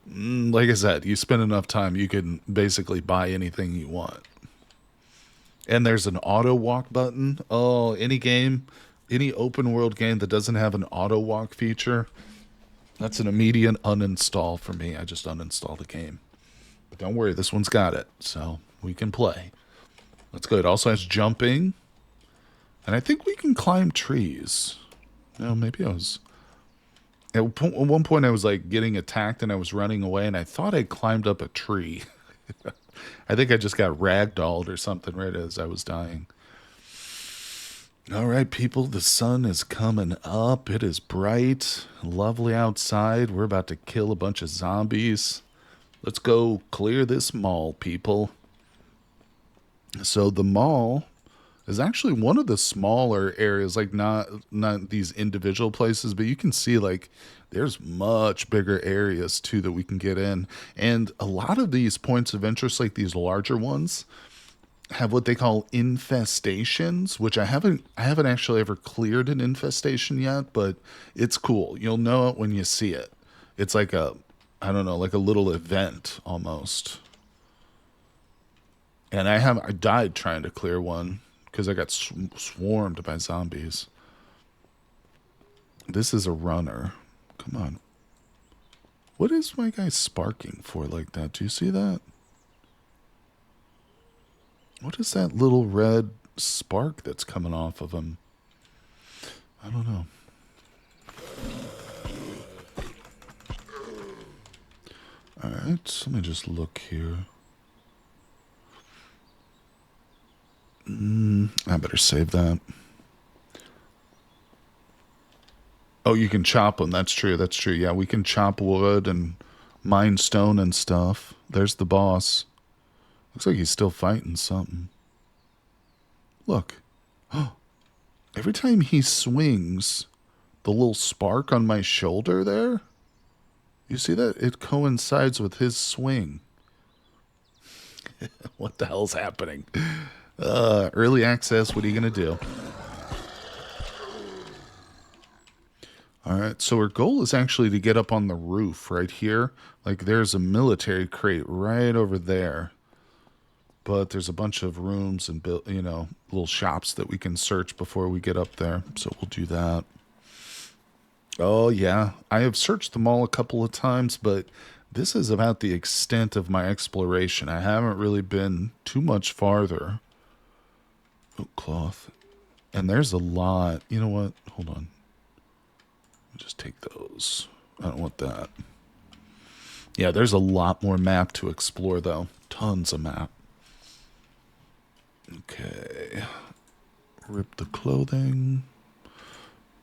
like I said, you spend enough time, you can basically buy anything you want. And there's an auto walk button. Oh, any game, any open world game that doesn't have an auto walk feature, that's an immediate uninstall for me. I just uninstalled the game. But don't worry, this one's got it, so we can play. That's good. It also has jumping. And I think we can climb trees. No, maybe I was... At one point I was like getting attacked and I was running away and I thought I climbed up a tree. I think I just got ragdolled or something right as I was dying. All right, people, the sun is coming up. It is bright, lovely outside. We're about to kill a bunch of zombies. Let's go clear this mall, people. So the mall is actually one of the smaller areas, like not these individual places, but you can see like there's much bigger areas too that we can get in. And a lot of these points of interest, like these larger ones, have what they call infestations, which I haven't actually ever cleared an infestation yet, but it's cool. You'll know it when you see it. It's like a, I don't know, like a little event almost. And I died trying to clear one because I got swarmed by zombies. This is a runner. Come on. What is my guy sparking for like that? Do you see that? What is that little red spark that's coming off of him? I don't know. Alright, let me just look here. I better save that. Oh, you can chop them. That's true. That's true. Yeah, we can chop wood and mine stone and stuff. There's the boss. Looks like he's still fighting something. Look. Every time he swings, the little spark on my shoulder there, you see that? It coincides with his swing. What the hell's happening? Early access, what are you going to do? Alright, so our goal is actually to get up on the roof right here. Like there's a military crate right over there. But there's a bunch of rooms and, little shops that we can search before we get up there. So we'll do that. Oh, yeah. I have searched them all a couple of times, but this is about the extent of my exploration. I haven't really been too much farther. Oh, cloth. And there's a lot. You know what? Hold on. Just take those. I don't want that. Yeah, there's a lot more map to explore, though. Tons of map. Okay. Rip the clothing.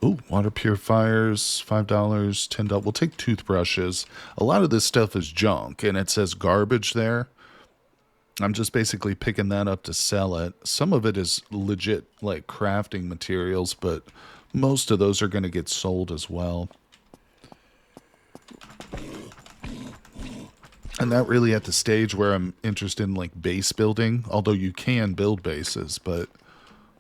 Oh, water purifiers, $5, $10. We'll take toothbrushes. A lot of this stuff is junk, and it says garbage there. I'm just basically picking that up to sell it. Some of it is legit, like crafting materials, but most of those are going to get sold as well. I'm not really at the stage where I'm interested in like base building, although you can build bases, but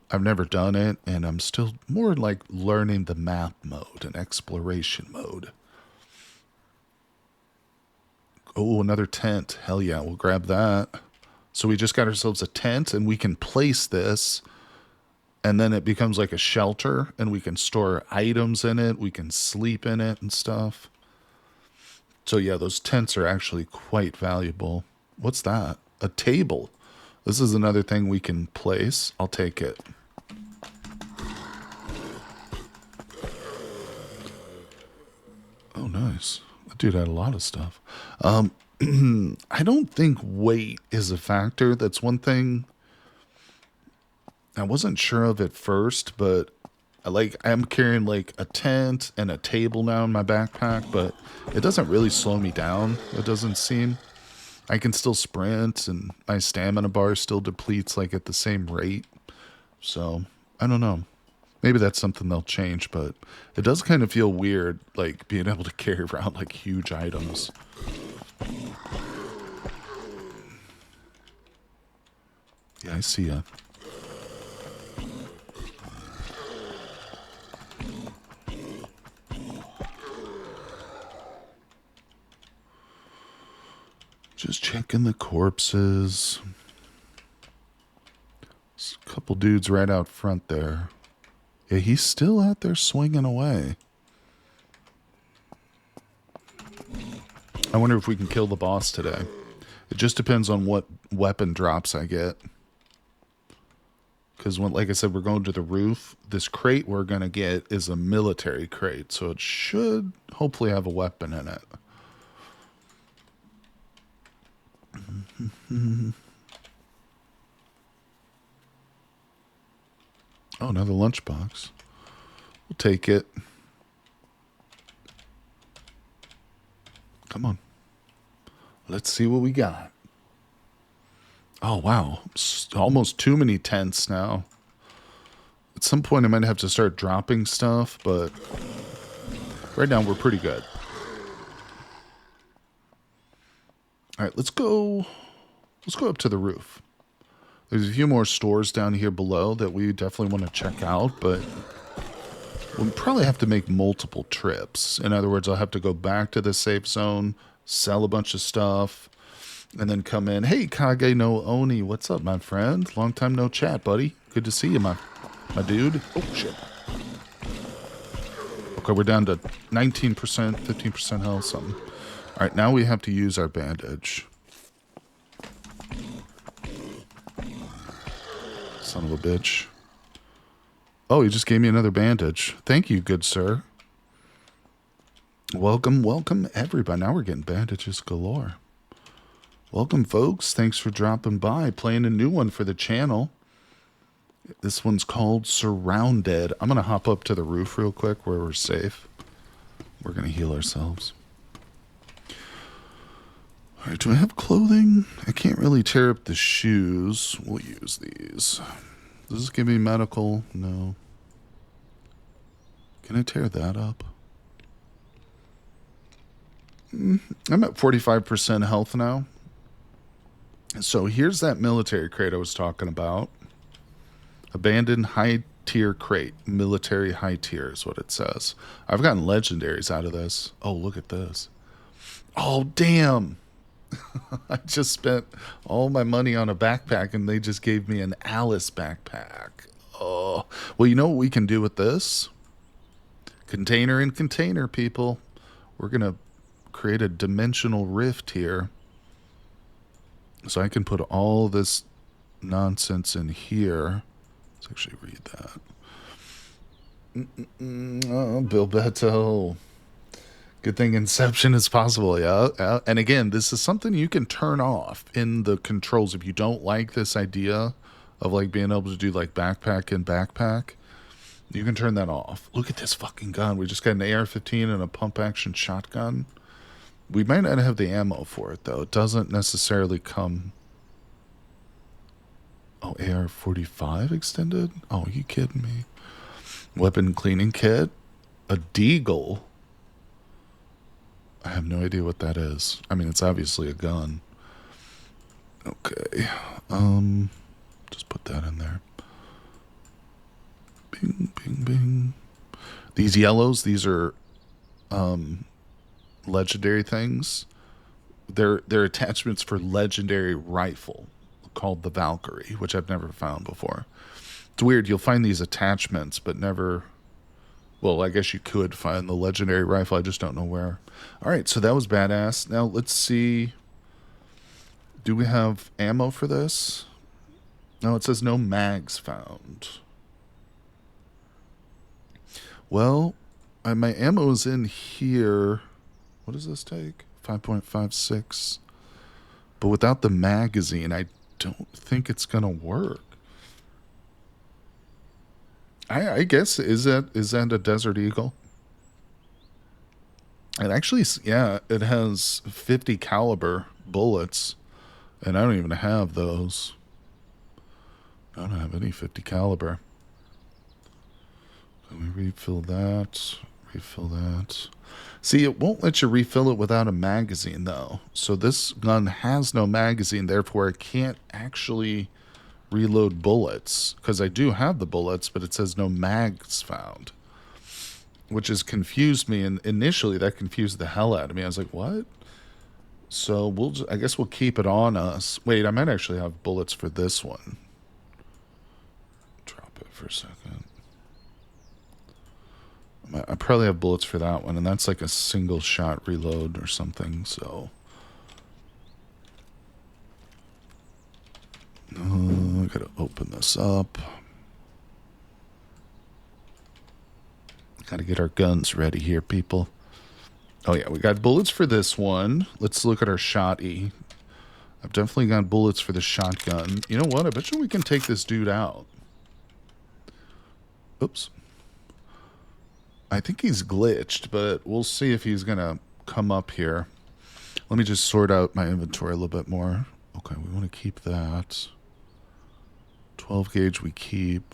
I've never done it, and I'm still more like learning the map mode and exploration mode. Oh, another tent. Hell yeah, we'll grab that. So we just got ourselves a tent, and we can place this, and then it becomes like a shelter, and we can store items in it. We can sleep in it and stuff. So yeah, those tents are actually quite valuable. What's that? A table. This is another thing we can place. I'll take it. Oh, nice. That dude had a lot of stuff. I don't think weight is a factor. That's one thing I wasn't sure of at first, but I'm carrying like a tent and a table now in my backpack, but it doesn't really slow me down. It doesn't seem. I can still sprint, and my stamina bar still depletes like at the same rate. So I don't know. Maybe that's something they'll change, but it does kind of feel weird, like being able to carry around like huge items. Yeah, I see ya. Just checking the corpses. There's a couple dudes right out front there. Yeah, he's still out there swinging away. I wonder if we can kill the boss today. It just depends on what weapon drops I get. Because, like I said, we're going to the roof. This crate we're going to get is a military crate, so it should hopefully have a weapon in it. Oh, another lunchbox. We'll take it. Come on. Let's see what we got. Oh, wow. Almost too many tents now. At some point, I might have to start dropping stuff, but right now, we're pretty good. All right, let's go up to the roof. There's a few more stores down here below that we definitely want to check out, but we'll probably have to make multiple trips. In other words, I'll have to go back to the safe zone, sell a bunch of stuff, and then come in. Hey, Kage no Oni, what's up, my friend? Long time no chat, buddy. Good to see you, my dude. Oh, shit. Okay, we're down to 19%, 15% health, something. All right, now we have to use our bandage. Son of a bitch. Oh, he just gave me another bandage. Thank you, good sir. Welcome, welcome, everybody. Now we're getting bandages galore. Welcome, folks. Thanks for dropping by. Playing a new one for the channel. This one's called SurrounDead. I'm going to hop up to the roof real quick where we're safe. We're going to heal ourselves. All right, do I have clothing? I can't really tear up the shoes. We'll use these. Does this give me medical? No. Can I tear that up? I'm at 45% health now. So here's that military crate I was talking about. Abandoned high tier crate. Military high tier is what it says. I've gotten legendaries out of this. Oh, look at this. Oh, damn. I just spent all my money on a backpack, and they just gave me an Alice backpack. Oh, well, you know what we can do with this? Container in container, people. We're going to create a dimensional rift here. So I can put all this nonsense in here. Let's actually read that. Oh, Bill Beto. Good thing Inception is possible, yeah, yeah. And again, this is something you can turn off in the controls if you don't like this idea of like being able to do like backpack and backpack. You can turn that off. Look at this fucking gun. We just got an AR-15 and a pump action shotgun. We might not have the ammo for it though. It doesn't necessarily come. Oh, AR-45 extended? Oh, are you kidding me? Weapon cleaning kit, a deagle. I have no idea what that is. I mean, it's obviously a gun. Okay. Just put that in there. Bing, bing, bing. These yellows, these are legendary things. They're attachments for legendary rifle called the Valkyrie, which I've never found before. It's weird. You'll find these attachments, but never. Well, I guess you could find the legendary rifle. I just don't know where. All right, so that was badass. Now let's see. Do we have ammo for this? No, it says no mags found. Well, my ammo is in here. What does this take? 5.56. But without the magazine, I don't think it's going to work. I guess, is that a Desert Eagle? It actually, yeah, it has 50 caliber bullets, and I don't even have those. I don't have any 50 caliber. Let me refill that. Refill that. See, it won't let you refill it without a magazine, though. So this gun has no magazine, therefore it can't actually reload bullets. Because I do have the bullets, but it says no mags found. Which has confused me, and initially that confused the hell out of me. I was like, what? So I guess we'll keep it on us. Wait, I might actually have bullets for this one. Drop it for a second. I probably have bullets for that one, and that's like a single shot reload or something, so. I gotta open this up. Gotta get our guns ready here, people. Oh yeah, we got bullets for this one. Let's look at our shotty. I've definitely got bullets for the shotgun. You know what? I bet you we can take this dude out. Oops. I think he's glitched, but we'll see if he's gonna come up here. Let me just sort out my inventory a little bit more. Okay, we want to keep that. 12 gauge we keep.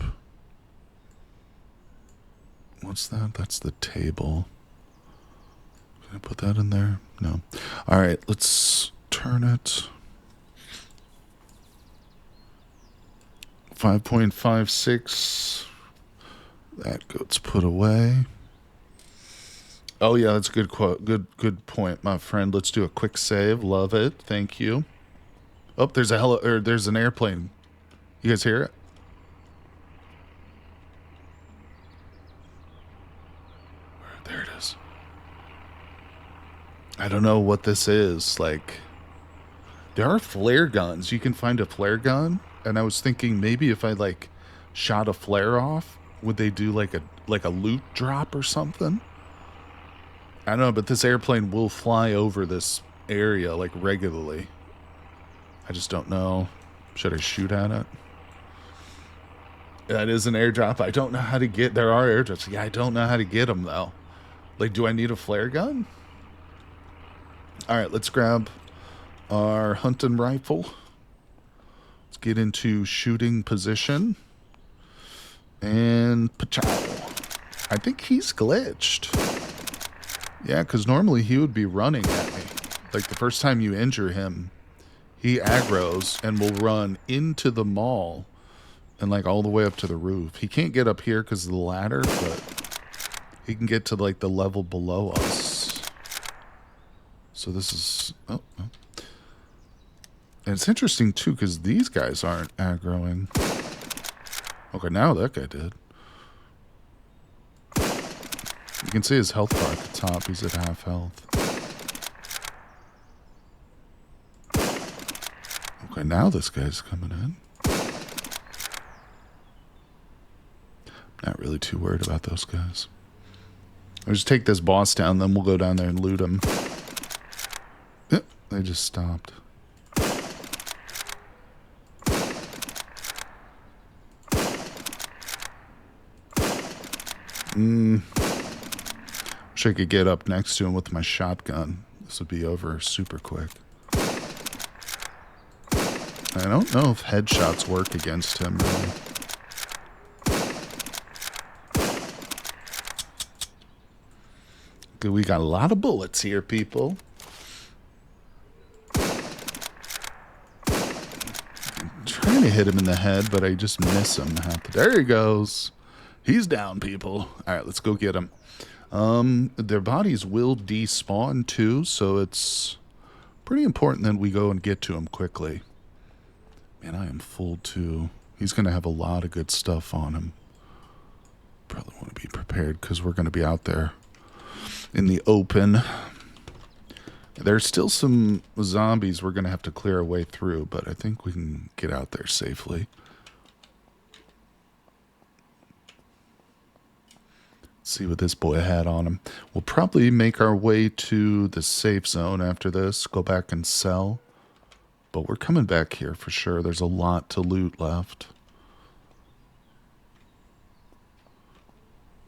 What's that? That's the table. Can I put that in there? No. All right, let's turn it. 5.56. That gets put away. Oh yeah, that's a good quote. Good point, my friend. Let's do a quick save. Love it. Thank you. Oh, there's there's an airplane. You guys hear it? There it is. I don't know what this is. Like, there are flare guns. You can find a flare gun, and I was thinking maybe if I like shot a flare off, would they do like a loot drop or something? I don't know, but this airplane will fly over this area like regularly. I just don't know. Should I shoot at it? That is an airdrop. I don't know how to get. There are airdrops. Yeah, I don't know how to get them though. Like, do I need a flare gun? All right, let's grab our hunting rifle. Let's get into shooting position. And pachow. I think he's glitched. Yeah, because normally he would be running at me. Like the first time you injure him, he aggroes and will run into the mall and like all the way up to the roof. He can't get up here because of the ladder, but he can get to like the level below us. So this is... Oh. And it's interesting too because these guys aren't aggroing. Okay, now that guy did. You can see his health bar at the top. He's at half health. Okay, now this guy's coming in. Not really too worried about those guys. I'll just take this boss down, then we'll go down there and loot him. Yep, they just stopped. Wish I could get up next to him with my shotgun. This would be over super quick. I don't know if headshots work against him, really. We got a lot of bullets here, people. I'm trying to hit him in the head, but I just miss him. There he goes. He's down, people. All right, let's go get him. Their bodies will despawn, too, so it's pretty important that we go and get to him quickly. Man, I am full, too. He's going to have a lot of good stuff on him. Probably want to be prepared, because we're going to be out there in the open. There's still some zombies we're going to have to clear our way through, but I think we can get out there safely. Let's see what this boy had on him. We'll probably make our way to the safe zone after this, go back and sell. But we're coming back here for sure. There's a lot to loot left.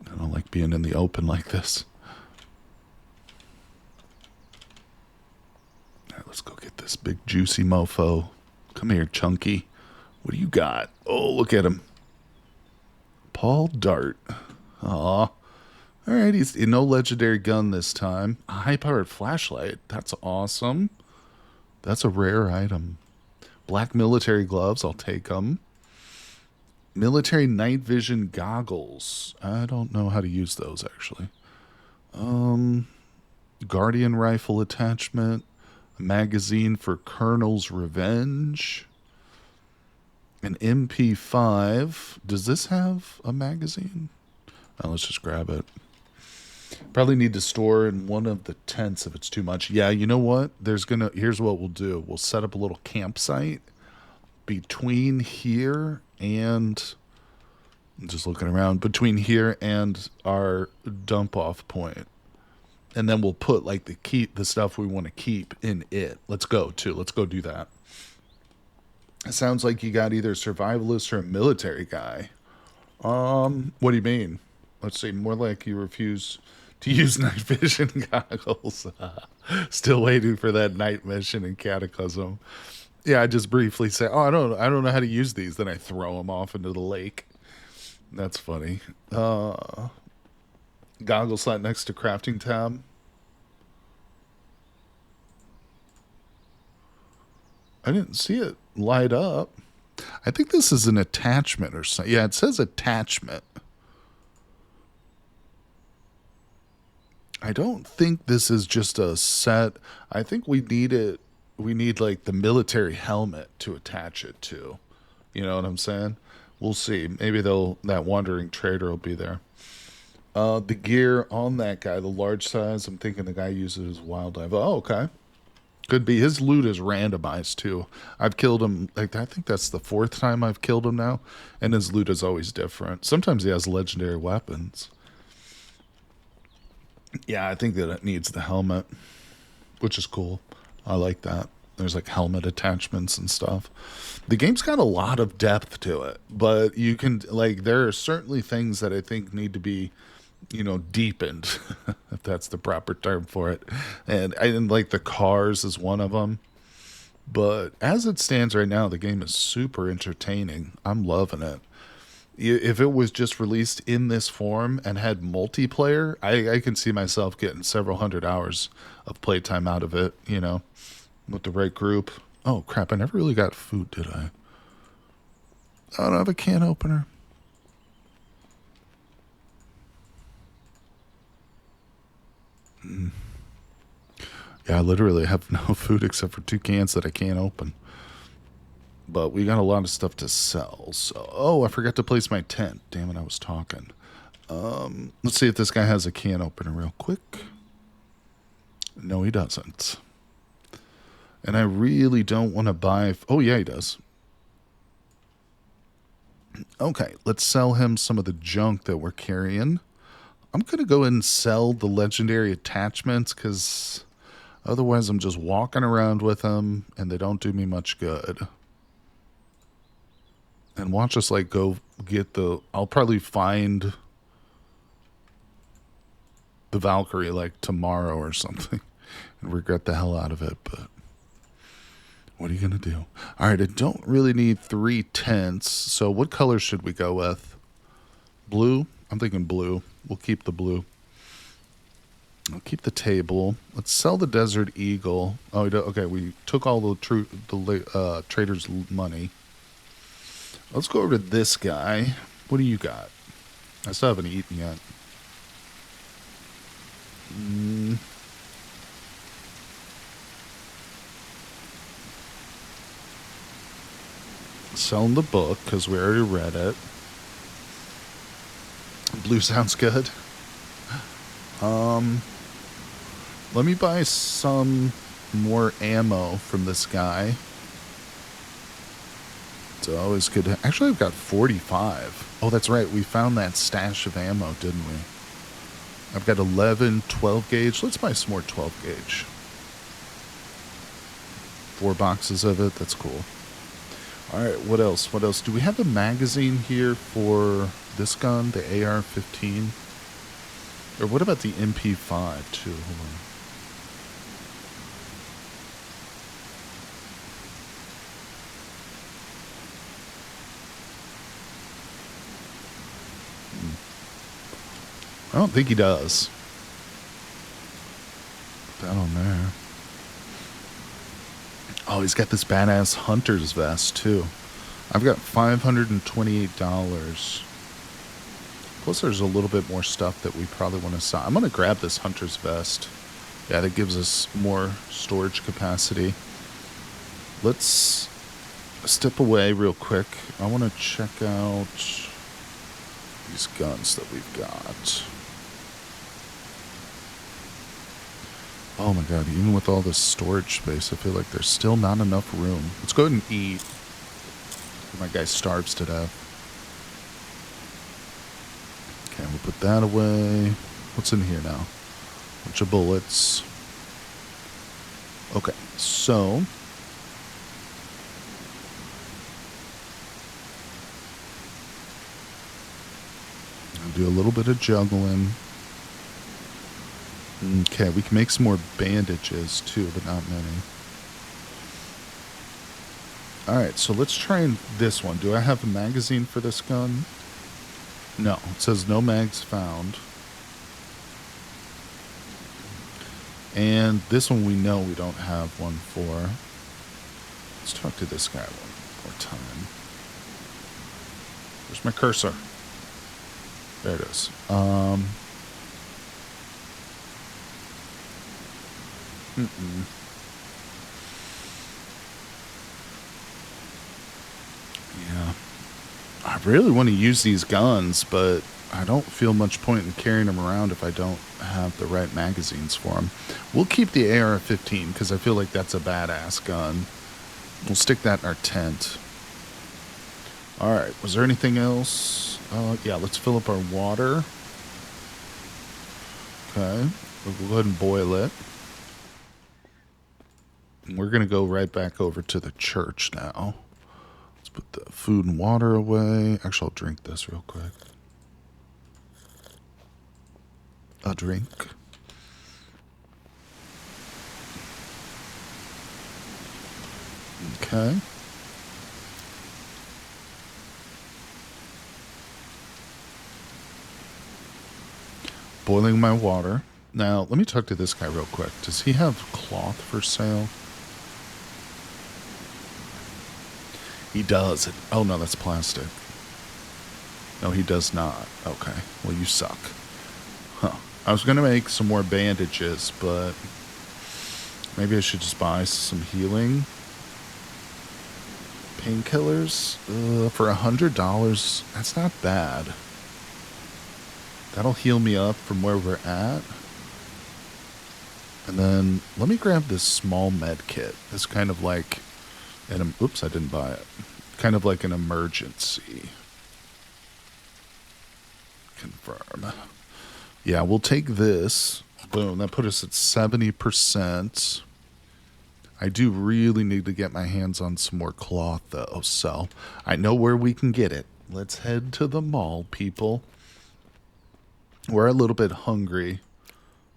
I don't like being in the open like this. All right, let's go get this big juicy mofo. Come here, Chunky. What do you got? Oh, look at him. Paul Dart. Aw. All right, he's no legendary gun this time. A high-powered flashlight. That's awesome. That's a rare item. Black military gloves. I'll take them. Military night vision goggles. I don't know how to use those, actually. Guardian rifle attachment. A magazine for Colonel's Revenge. An MP5. Does this have a magazine? Oh, let's just grab it. Probably need to store in one of the tents if it's too much. Yeah, you know what? Here's what we'll do. We'll set up a little campsite between here and, I'm just looking around, between here and our dump off point. And then we'll put like the stuff we want to keep in it. Let's go do that. It sounds like you got either a survivalist or a military guy. What do you mean? Let's see, more like you refuse to use night vision goggles. Still waiting for that night mission in Cataclysm. Yeah, I just briefly say, I don't know how to use these. Then I throw them off into the lake. That's funny. Goggle slot next to crafting tab. I didn't see it light up. I think this is an attachment or something. Yeah, it says attachment. I don't think this is just a set. I think we need it. We need like the military helmet to attach it to. You know what I'm saying? We'll see. Maybe that wandering trader will be there. The gear on that guy, the large size, I'm thinking the guy uses wildlife. Oh, okay. Could be. His loot is randomized too. I've killed him. Like, I think that's the 4th time I've killed him now. And his loot is always different. Sometimes he has legendary weapons. Yeah, I think that it needs the helmet, which is cool. I like that. There's like helmet attachments and stuff. The game's got a lot of depth to it, but you can, like, there are certainly things that I think need to be, deepened, if that's the proper term for it. And I didn't like the cars as one of them. But as it stands right now, the game is super entertaining. I'm loving it. If it was just released in this form and had multiplayer, I can see myself getting several hundred hours of playtime out of it, with the right group. Oh, crap, I never really got food, did I? I don't have a can opener. Yeah, I literally have no food except for 2 cans that I can't open. But we got a lot of stuff to sell. So, I forgot to place my tent. Damn it, I was talking. Let's see if this guy has a can opener real quick. No, he doesn't. And I really don't want to buy... Oh, yeah, he does. Okay, let's sell him some of the junk that we're carrying. I'm going to go and sell the legendary attachments because otherwise I'm just walking around with them and they don't do me much good. And watch us like go get the... I'll probably find the Valkyrie like tomorrow or something and regret the hell out of it, but what are you going to do? All right, I don't really need 3 tents, so what color should we go with? Blue? I'm thinking blue. We'll keep the blue. I'll keep the table. Let's sell the Desert Eagle. Oh, okay, we took all the trader's money. Let's go over to this guy. What do you got? I still haven't eaten yet. Selling the book because we already read it. Blue sounds good. Let me buy some more ammo from this guy. It's always good to... Actually, I've got 45. Oh, that's right. We found that stash of ammo, didn't we? I've got 11 12 gauge. Let's buy some more 12 gauge. 4 boxes of it. That's cool. All right, what else? What else? Do we have a magazine here for this gun, the AR-15? Or what about the MP5, too? Hold on. I don't think he does. Put that on there. Oh, he's got this badass hunter's vest, too. I've got $528. Plus, there's a little bit more stuff that we probably want to sell. I'm going to grab this hunter's vest. Yeah, that gives us more storage capacity. Let's step away real quick. I want to check out these guns that we've got. Oh my god, even with all this storage space, I feel like there's still not enough room. Let's go ahead and eat. My guy starves to death. Okay, we'll put that away. What's in here now? Bunch of bullets. Okay, so... I'll do a little bit of juggling. Okay, we can make some more bandages too, but not many. Alright, so let's try this one. Do I have a magazine for this gun? No, it says no mags found. And this one we know we don't have one for. Let's talk to this guy one more time. Where's my cursor? There it is. Yeah. I really want to use these guns, but I don't feel much point in carrying them around if I don't have the right magazines for them. We'll keep the AR-15 because I feel like that's a badass gun. We'll stick that in our tent. Alright, was there anything else? Yeah, let's fill up our water. Okay, we'll go ahead and boil it. We're going to go right back over to the church now. Let's put the food and water away. Actually, I'll drink this real quick. A drink. Okay. Boiling my water. Now, let me talk to this guy real quick. Does he have cloth for sale? He does. Oh, no, that's plastic. No, he does not. Okay. Well, you suck. Huh. I was going to make some more bandages, but maybe I should just buy some healing painkillers for $100. That's not bad. That'll heal me up from where we're at. And then let me grab this small med kit. It's kind of like oops, I didn't buy it. Kind of like an emergency. Confirm. Yeah, we'll take this. Boom, that put us at 70%. I do really need to get my hands on some more cloth, though, so I know where we can get it. Let's head to the mall, people. We're a little bit hungry.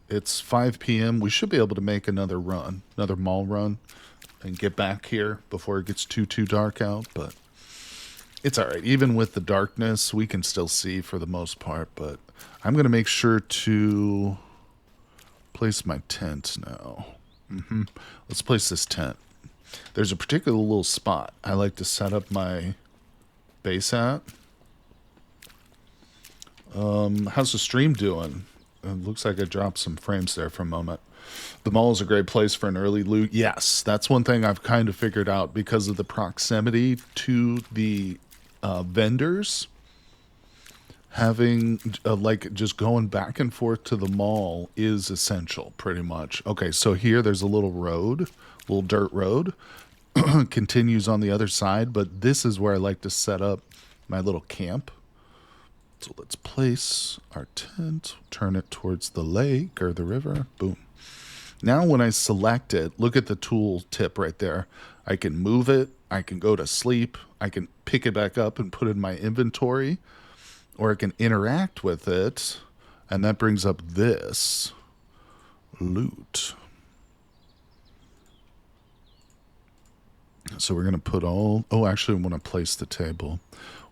It's 5 p.m. We should be able to make another run, another mall run, and get back here before it gets too dark out, but it's all right. Even with the darkness, we can still see for the most part, but I'm going to make sure to place my tent now. Let's place this tent. There's a particular little spot I like to set up my base at. How's the stream doing? It looks like I dropped some frames there for a moment. The mall is a great place for an early loot. Yes, that's one thing I've kind of figured out because of the proximity to the vendors. Having, like, just going back and forth to the mall is essential, pretty much. Okay, so here there's a little road, little dirt road. Continues on the other side, but this is where I like to set up my little camp. So let's place our tent, turn it towards the lake or the river. Boom. Now when I select it, look at the tool tip right there. I can move it, I can go to sleep, I can pick it back up and put it in my inventory, or I can interact with it, and that brings up this loot. So we're going to put all... Oh, actually, I want to place the table.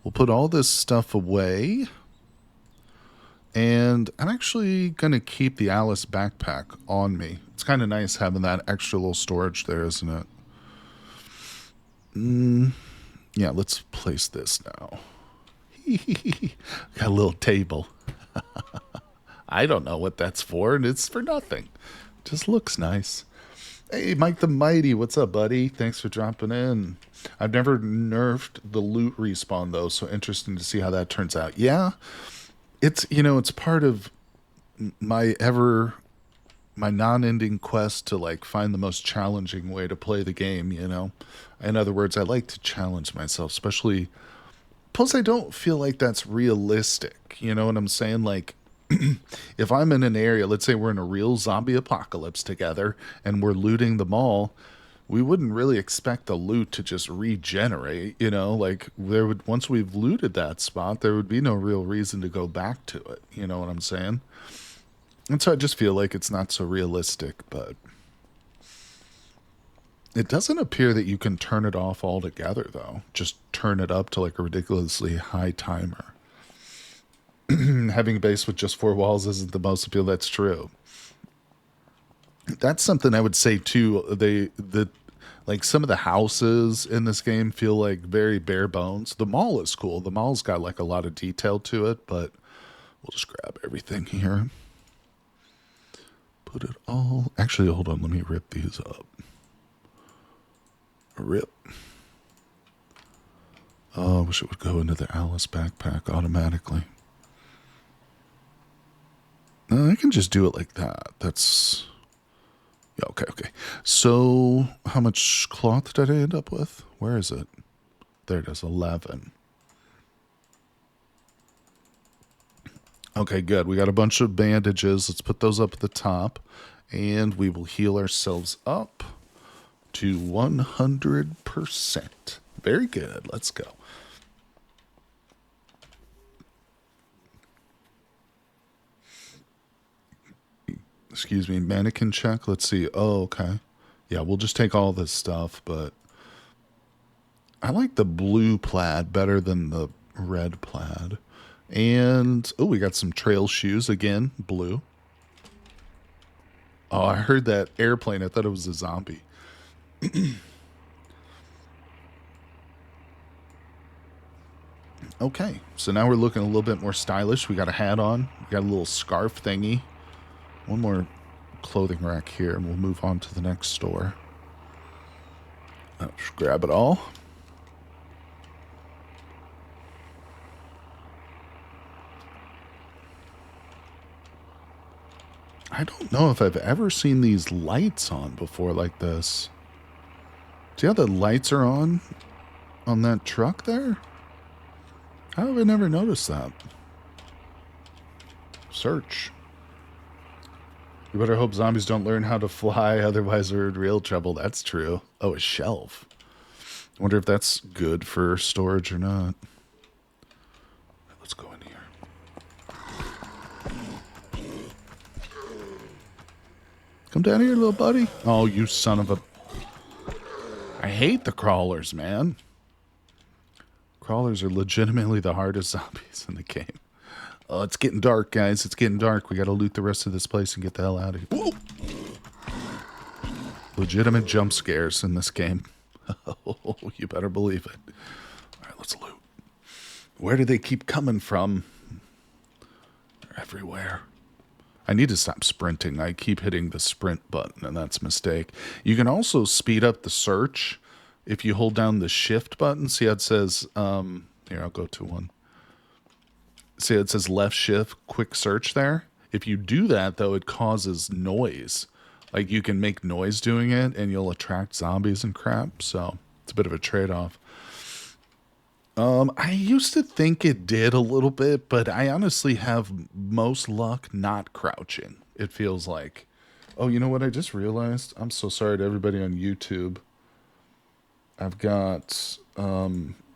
We'll put all this stuff away. And I'm actually going to keep the Alice backpack on me. It's kind of nice having that extra little storage there, isn't it? Yeah, let's place this now. Got a little table. I don't know what that's for, and it's for nothing. Just looks nice. Hey, Mike the Mighty, what's up, buddy? Thanks for dropping in. I've never nerfed the loot respawn, though, so interesting to see how that turns out. Yeah, it's, you know, it's part of my non-ending quest to, like, find the most challenging way to play the game, you know? In other words, I like to challenge myself, especially... Plus, I don't feel like that's realistic, you know what I'm saying? Like, if I'm in an area, let's say we're in a real zombie apocalypse together and we're looting the mall, we wouldn't really expect the loot to just regenerate, you know, like once we've looted that spot, there would be no real reason to go back to it. You know what I'm saying? And so I just feel like it's not so realistic, but it doesn't appear that you can turn it off altogether, though. Just turn it up to like a ridiculously high timer. Having a base with just 4 walls isn't the most appeal. That's true. That's something I would say too. Like some of the houses in this game feel like very bare bones. The mall is cool. The mall's got like a lot of detail to it, but we'll just grab everything here. Put it all. Actually, hold on. Let me rip these up. Rip. Oh, I wish it would go into the Alice backpack automatically. No, I can just do it like that. That's... Yeah, okay. So, how much cloth did I end up with? Where is it? There it is, 11. Okay, good. We got a bunch of bandages. Let's put those up at the top. And we will heal ourselves up to 100%. Very good. Let's go. Excuse me, mannequin check. Let's see. Oh, okay. Yeah, we'll just take all this stuff, but I like the blue plaid better than the red plaid. And, oh, we got some trail shoes again, blue. Oh, I heard that airplane. I thought it was a zombie. Okay, so now we're looking a little bit more stylish. We got a hat on. We got a little scarf thingy. One more clothing rack here, and we'll move on to the next store. Just grab it all. I don't know if I've ever seen these lights on before like this. See how the lights are on that truck there? How have I never noticed that? Search. You better hope zombies don't learn how to fly, otherwise they're in real trouble. That's true. Oh, a shelf. I wonder if that's good for storage or not. Let's go in here. Come down here, little buddy. Oh, you son of a... I hate the crawlers, man. Crawlers are legitimately the hardest zombies in the game. Oh, it's getting dark, guys. It's getting dark. We gotta loot the rest of this place and get the hell out of here. Whoa! Legitimate jump scares in this game. Oh, you better believe it. All right, let's loot. Where do they keep coming from? They're everywhere. I need to stop sprinting. I keep hitting the sprint button, and that's a mistake. You can also speed up the search if you hold down the shift button. See how it says, here, I'll go to one. See how it says left shift, quick search there? If you do that, though, it causes noise. Like, you can make noise doing it, and you'll attract zombies and crap, so it's a bit of a trade-off. I used to think it did a little bit, but I honestly have most luck not crouching, it feels like. Oh, you know what I just realized? I'm so sorry to everybody on YouTube. I've got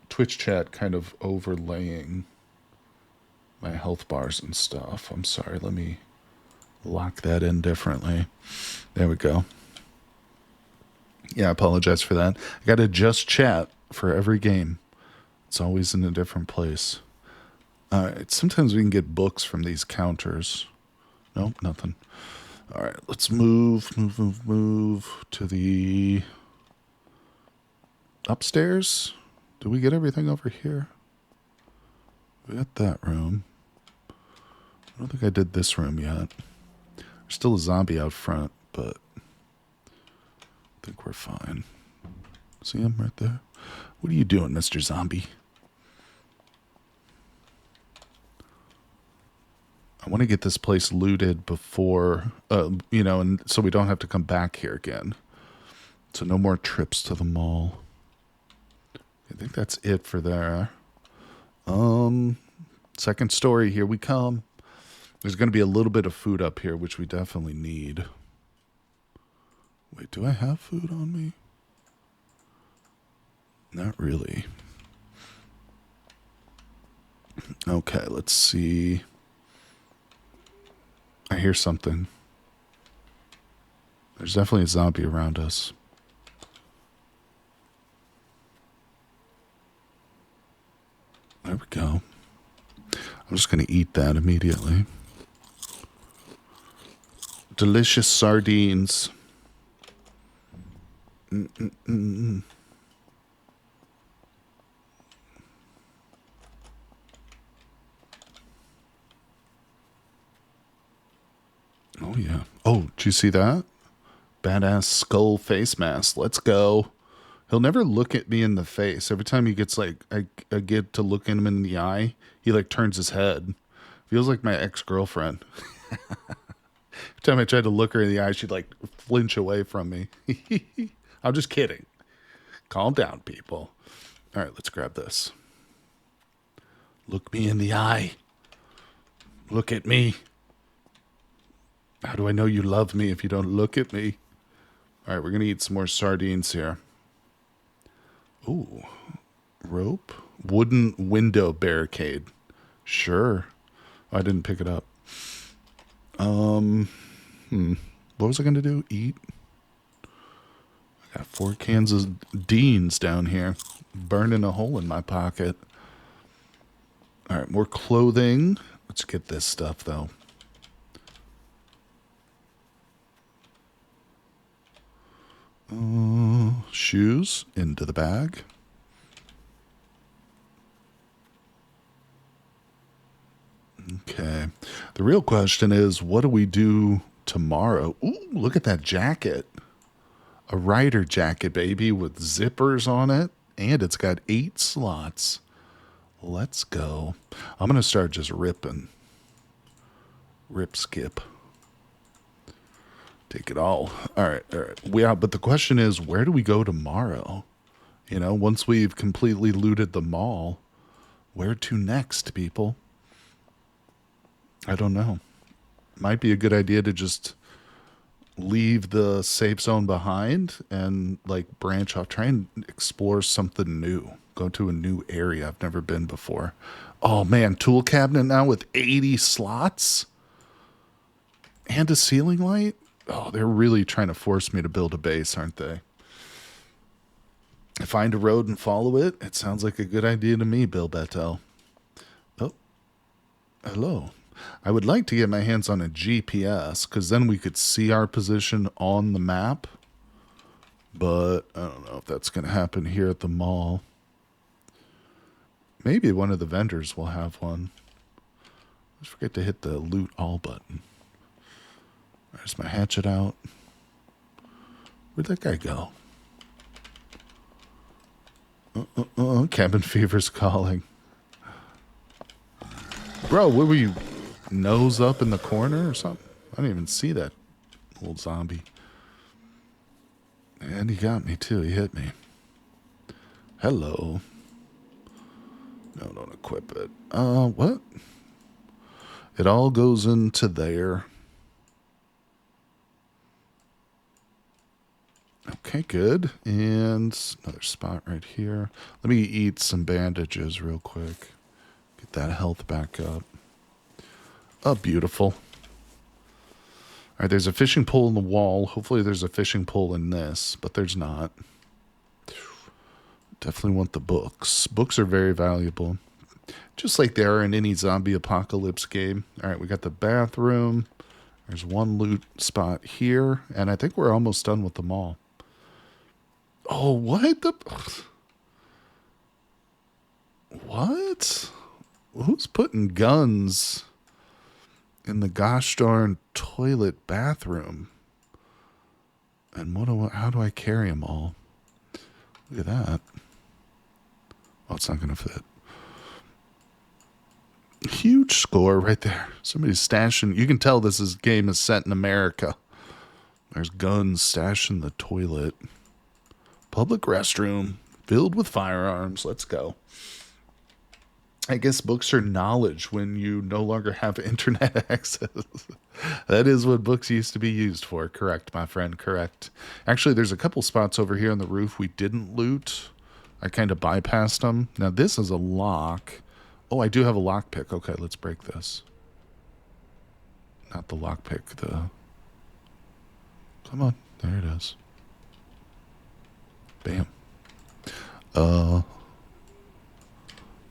Twitch chat kind of overlaying my health bars and stuff. I'm sorry, let me lock that in differently. There we go. Yeah, I apologize for that. I got to adjust chat for every game. It's always in a different place. Sometimes we can get books from these counters. Nope, nothing. All right, let's move to the upstairs. Did we get everything over here? We got that room. I don't think I did this room yet. There's still a zombie out front, but I think we're fine. See him right there? What are you doing, Mr. Zombie? I want to get this place looted before, and so we don't have to come back here again. So no more trips to the mall. I think that's it for there. Second story, here we come. There's going to be a little bit of food up here, which we definitely need. Wait, do I have food on me? Not really. Okay, let's see. I hear something. There's definitely a zombie around us. There we go. I'm just going to eat that immediately. Delicious sardines. Mm-mm-mm. Oh, yeah. Oh, did you see that? Badass skull face mask. Let's go. He'll never look at me in the face. Every time he gets, like, I get to look at him in the eye, he, like, turns his head. Feels like my ex-girlfriend. Every time I tried to look her in the eye, she'd, like, flinch away from me. I'm just kidding. Calm down, people. All right, let's grab this. Look me in the eye. Look at me. How do I know you love me if you don't look at me? All right, we're going to eat some more sardines here. Ooh, rope? Wooden window barricade. Sure. Oh, I didn't pick it up. What was I going to do? Eat? I got 4 cans of Deans down here. Burning a hole in my pocket. All right, more clothing. Let's get this stuff, though. Shoes into the bag. Okay. The real question is, what do we do tomorrow? Ooh, look at that jacket. A rider jacket, baby, with zippers on it. And it's got 8 slots. Let's go. I'm going to start just ripping. Rip, skip. Take it all. All right. Yeah, but the question is, where do we go tomorrow? You know, once we've completely looted the mall, where to next, people? I don't know. Might be a good idea to just leave the safe zone behind and like branch off, try and explore something new, go to a new area I've never been before. Oh man, tool cabinet now with 80 slots and a ceiling light. Oh, they're really trying to force me to build a base, aren't they? Find a road and follow it. It sounds like a good idea to me, Bill Bettel. Oh, hello. I would like to get my hands on a GPS because then we could see our position on the map. But I don't know if that's going to happen here at the mall. Maybe one of the vendors will have one. Just forget to hit the loot all button. There's my hatchet out. Where'd that guy go? Cabin fever's calling. Bro, what were you, nose up in the corner or something? I didn't even see that old zombie. And he got me too. He hit me. Hello. No, don't equip it. What? It all goes into there. Okay, good. And another spot right here. Let me eat some bandages real quick. Get that health back up. Oh, beautiful. All right, there's a fishing pole in the wall. Hopefully there's a fishing pole in this, but there's not. Definitely want the books. Books are very valuable. Just like they are in any zombie apocalypse game. All right, we got the bathroom. There's one loot spot here. And I think we're almost done with the mall. Oh, what the... What? Who's putting guns in the gosh darn toilet bathroom? And how do I carry them all? Look at that. Oh, it's not going to fit. Huge score right there. Somebody's stashing. You can tell this game is set in America. There's guns stashed in the toilet. Public restroom filled with firearms. Let's go. I guess books are knowledge when you no longer have internet access. That is what books used to be used for. Correct, my friend. Correct. Actually, there's a couple spots over here on the roof we didn't loot. I kind of bypassed them. Now, this is a lock. Oh, I do have a lockpick. Okay, let's break this. Not the lockpick, the... Come on. There it is. Bam.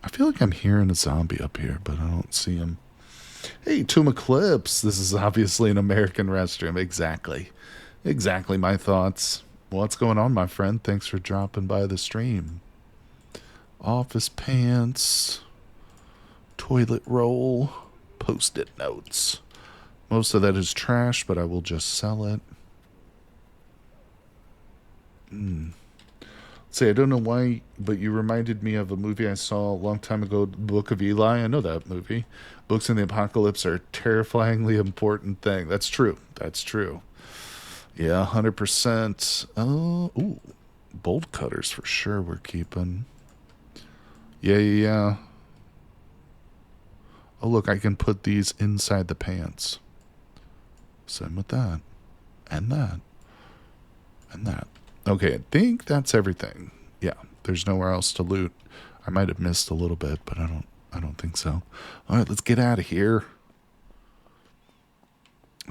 I feel like I'm hearing a zombie up here, but I don't see him. Hey, Tomb Eclipse. This is obviously an American restroom. Exactly. Exactly my thoughts. What's going on, my friend? Thanks for dropping by the stream. Office pants. Toilet roll. Post-it notes. Most of that is trash, but I will just sell it. Say, I don't know why, but you reminded me of a movie I saw a long time ago, Book of Eli. I know that movie. Books in the apocalypse are a terrifyingly important thing. That's true. That's true. Yeah, 100%. Ooh, bolt cutters for sure we're keeping. Yeah. Oh, look, I can put these inside the pants. Same with that. And that. And that. Okay, I think that's everything. Yeah, there's nowhere else to loot. I might have missed a little bit, but I don't think so. All right, let's get out of here.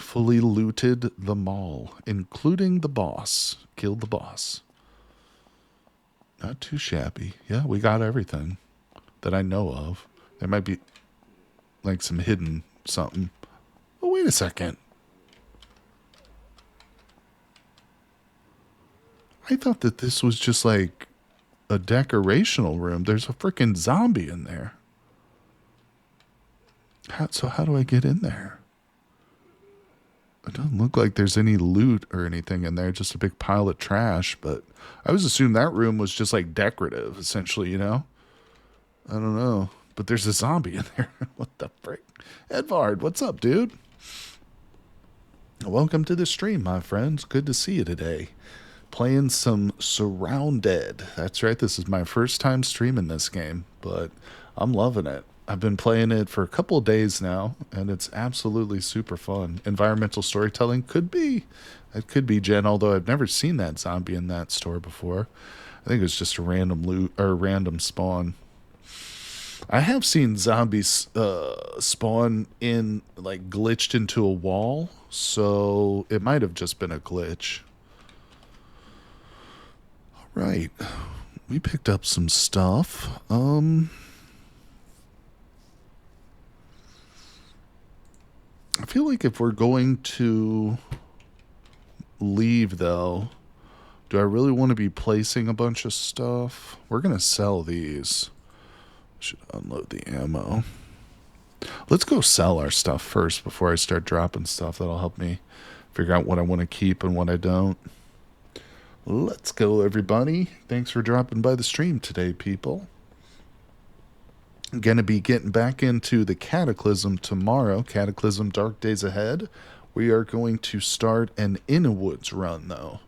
Fully looted the mall, including the boss. Killed the boss. Not too shabby. Yeah, we got everything that I know of. There might be like some hidden something. Oh, wait a second. I thought that this was just like a decorational room. There's a freaking zombie in there. So how do I get in there? It doesn't look like there's any loot or anything in there, just a big pile of trash, but I was assuming that room was just like decorative, essentially, you know? I don't know. But there's a zombie in there. What the frick? Edvard, what's up, dude? Welcome to the stream, my friends. Good to see you today. Playing some SurrounDead. That's right, this is my first time streaming this game, but I'm loving it. I've been playing it for a couple of days now, and it's absolutely super fun. Environmental storytelling could be, it could be Jen, although I've never seen that zombie in that store before. I think it was just a random loot or random spawn. I have seen zombies spawn in like glitched into a wall, so it might have just been a glitch. All right, we picked up some stuff. I feel like if we're going to leave, though, do I really want to be placing a bunch of stuff? We're going to sell these. Should unload the ammo. Let's go sell our stuff first before I start dropping stuff. That'll help me figure out what I want to keep and what I don't. Let's go, everybody. Thanks for dropping by the stream today, people. I'm going to be getting back into the Cataclysm tomorrow. Cataclysm Dark Days Ahead. We are going to start an In the Woods run, though.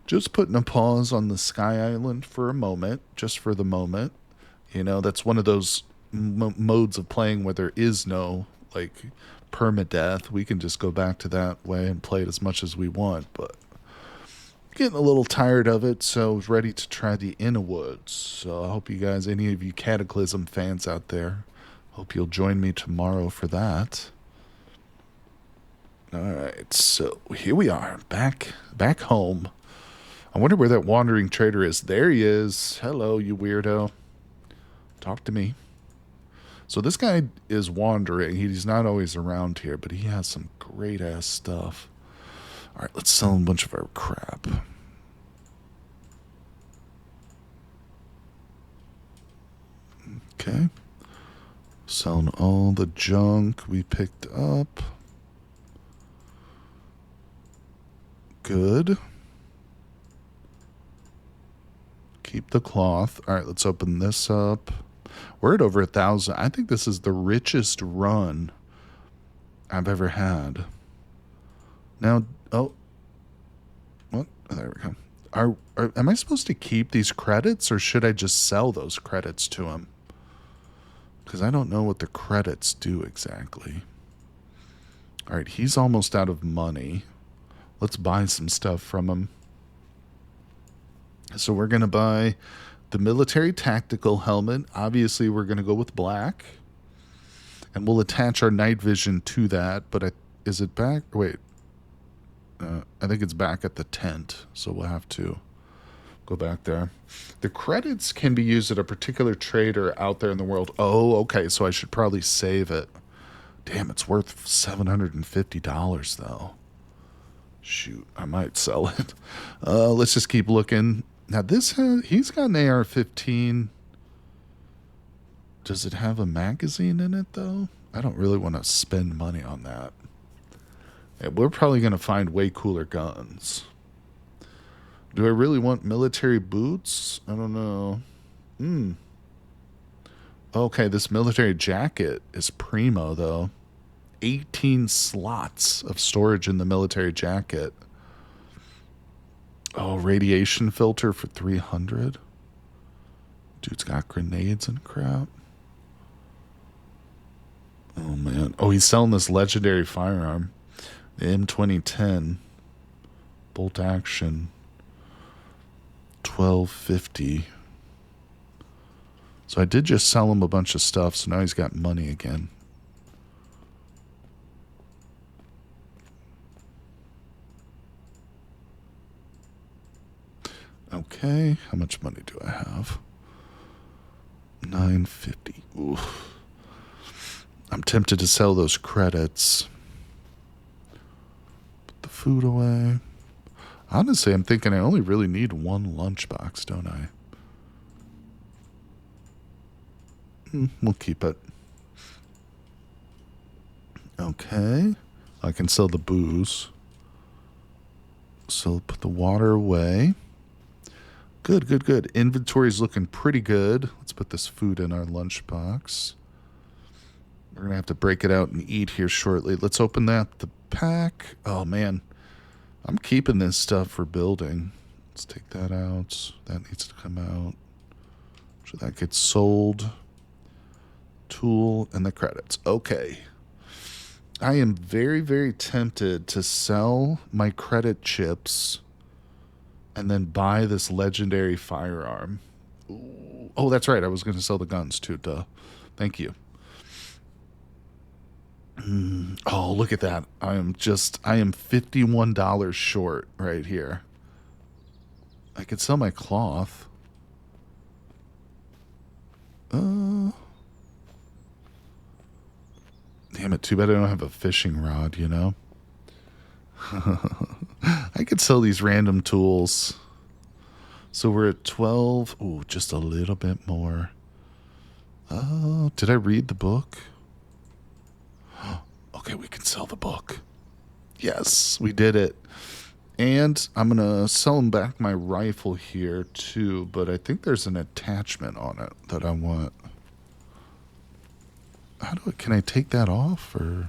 Just putting a pause on the Sky Island for a moment, just for the moment. You know, that's one of those modes of playing where there is no, like, permadeath. We can just go back to that way and play it as much as we want, but getting a little tired of it, so I was ready to try the Inner Woods. So I hope you guys, any of you Cataclysm fans out there, hope you'll join me tomorrow for that. Alright, so here we are, back home. I wonder where that wandering trader is. There he is. Hello, you weirdo. Talk to me. So this guy is wandering. He's not always around here, but he has some great ass stuff. All right, let's sell him a bunch of our crap. Okay. Selling all the junk we picked up. Good. Keep the cloth. All right, let's open this up. We're at over 1,000. I think this is the richest run I've ever had. Now, oh, what? Oh, there we go. Am I supposed to keep these credits, or should I just sell those credits to him? Because I don't know what the credits do exactly. All right, he's almost out of money. Let's buy some stuff from him. So we're going to buy the military tactical helmet. Obviously, we're going to go with black. And we'll attach our night vision to that. But is it back? Wait. I think it's back at the tent. So we'll have to go back there. The credits can be used at a particular trader out there in the world. Oh, okay. So I should probably save it. Damn, it's worth $750 though. Shoot, I might sell it. Let's just keep looking. Now he's got an AR-15. Does it have a magazine in it though? I don't really want to spend money on that. Yeah, we're probably going to find way cooler guns. Do I really want military boots? I don't know. Okay, this military jacket is primo though. 18 slots of storage in the military jacket. Oh, radiation filter for 300. Dude's got grenades and crap. Oh, man. Oh, he's selling this legendary firearm. The M2010. Bolt action. $12.50. So I did just sell him a bunch of stuff, so now he's got money again. Okay, how much money do I have? $9.50. Oof. I'm tempted to sell those credits. Put the food away. Honestly, I'm thinking I only really need one lunchbox, don't I? We'll keep it. Okay. I can sell the booze. So put the water away. Good, good, good. Inventory's looking pretty good. Let's put this food in our lunchbox. We're going to have to break it out and eat here shortly. Let's open that. The pack. Oh, man. I'm keeping this stuff for building. Let's take that out. That needs to come out. So that gets sold. Tool and the credits. Okay. I am very, very tempted to sell my credit chips and then buy this legendary firearm. Ooh. Oh, that's right. I was going to sell the guns too. Duh. Thank you. Oh, look at that. I am $51 short right here. I could sell my cloth. Damn it, too bad I don't have a fishing rod, you know? I could sell these random tools. So we're at 12. Ooh, just a little bit more. Oh, did I read the book? Okay, we can sell the book. Yes, we did it. And I'm going to sell him back my rifle here, too. But I think there's an attachment on it that I want. Can I take that off or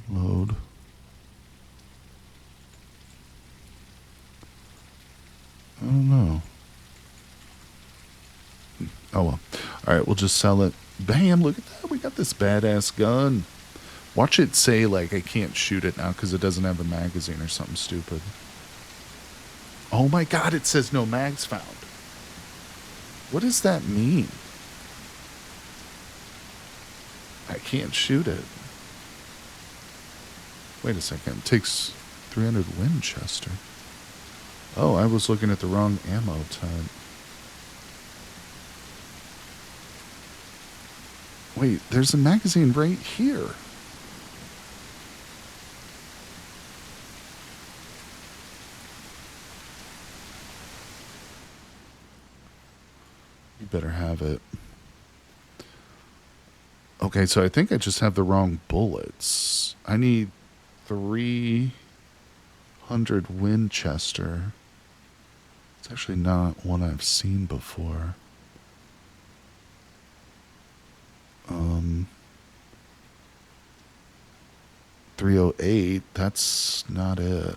unload? I don't know. Oh well. Alright, we'll just sell it. Bam, look at that. We got this badass gun. Watch it say, like, I can't shoot it now because it doesn't have a magazine or something stupid. Oh my god, it says no mags found. What does that mean? I can't shoot it. Wait a second. It takes 300 Winchester. Oh, I was looking at the wrong ammo type. Wait, there's a magazine right here. You better have it. Okay, so I think I just have the wrong bullets. I need 300 Winchester. It's actually not one I've seen before. 308, that's not it.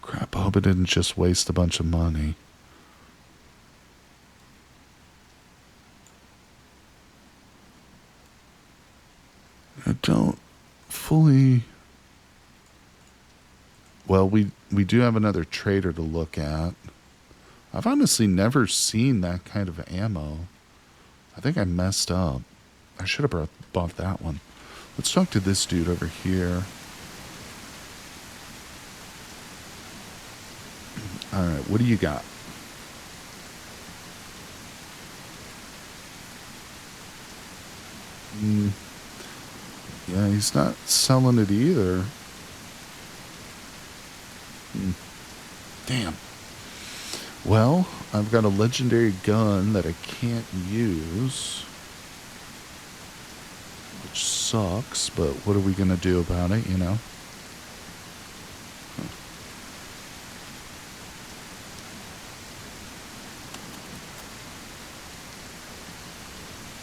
Crap, I hope it didn't just waste a bunch of money. I don't fully... Well, we do have another trader to look at. I've honestly never seen that kind of ammo. I think I messed up. I should have bought that one. Let's talk to this dude over here. Alright, what do you got? Yeah, he's not selling it either. Damn. Well, I've got a legendary gun that I can't use, which sucks, but what are we going to do about it, you know?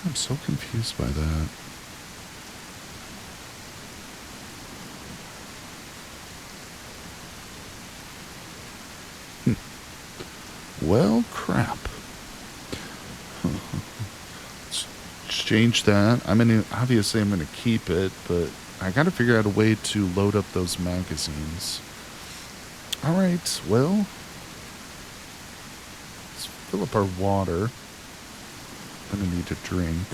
I'm so confused by that. Well, crap. Let's exchange that. Obviously I'm gonna keep it, but I gotta figure out a way to load up those magazines. Alright, well, let's fill up our water. I'm gonna need a drink.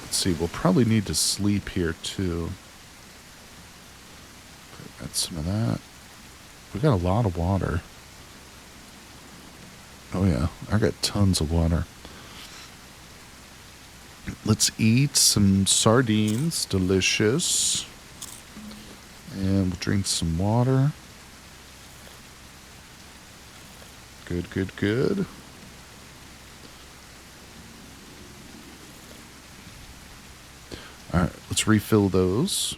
Let's see, we'll probably need to sleep here too. Got some of that. We got a lot of water. Oh yeah, I got tons of water. Let's eat some sardines, delicious. And we'll drink some water. Good, good, good. Alright, let's refill those.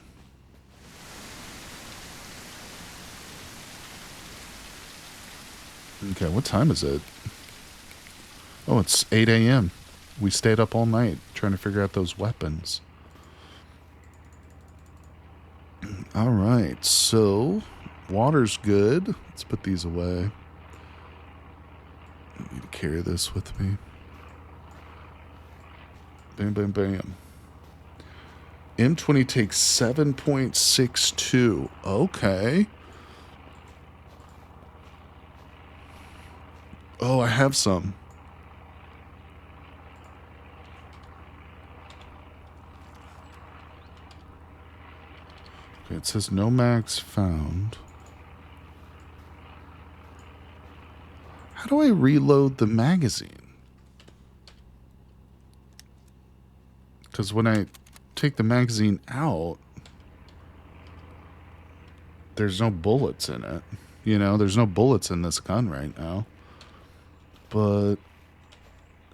Okay, what time is it? Oh, it's 8 a.m. We stayed up all night trying to figure out those weapons. All right, so water's good. Let's put these away. I need to carry this with me. Bam, bam, bam. M20 takes 7.62. Okay. Oh, I have some. Okay, it says no mags found. How do I reload the magazine? Because when I take the magazine out, there's no bullets in it. You know, there's no bullets in this gun right now. But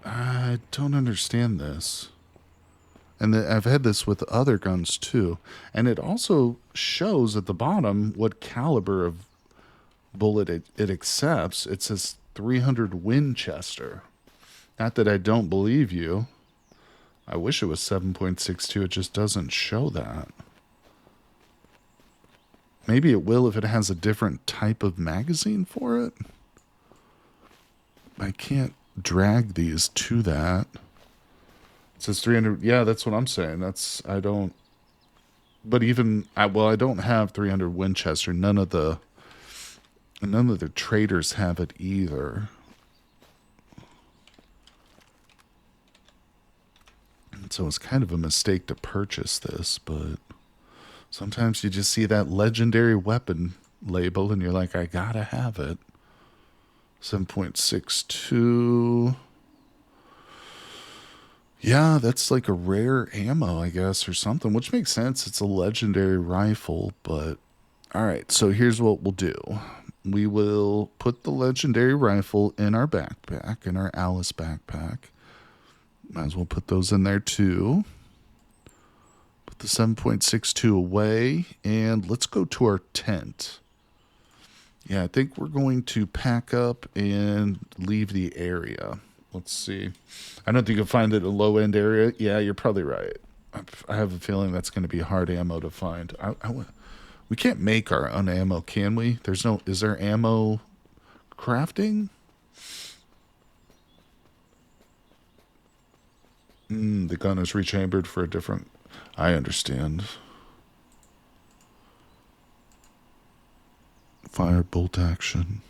I don't understand this. And I've had this with other guns too. And it also shows at the bottom what caliber of bullet it accepts. It says 300 Winchester. Not that I don't believe you. I wish it was 7.62. It just doesn't show that. Maybe it will if it has a different type of magazine for it. I can't drag these to that. It says 300. Yeah, that's what I'm saying. I don't. But even I don't have 300 Winchester. None of the traders have it either. So it's kind of a mistake to purchase this, but sometimes you just see that legendary weapon label and you're like, I gotta have it. 7.62. Yeah, that's like a rare ammo, I guess, or something, which makes sense. It's a legendary rifle, but all right, so here's what we'll do. We will put the legendary rifle in our backpack, in our Alice backpack. Might as well put those in there too. Put the 7.62 away, and let's go to our tent. Yeah, I think we're going to pack up and leave the area. Let's see. I don't think you'll find it a low-end area. Yeah, you're probably right. I have a feeling that's going to be hard ammo to find. We can't make our own ammo, can we? Is there ammo crafting? The gun is rechambered for a different... I understand. Fire bolt action.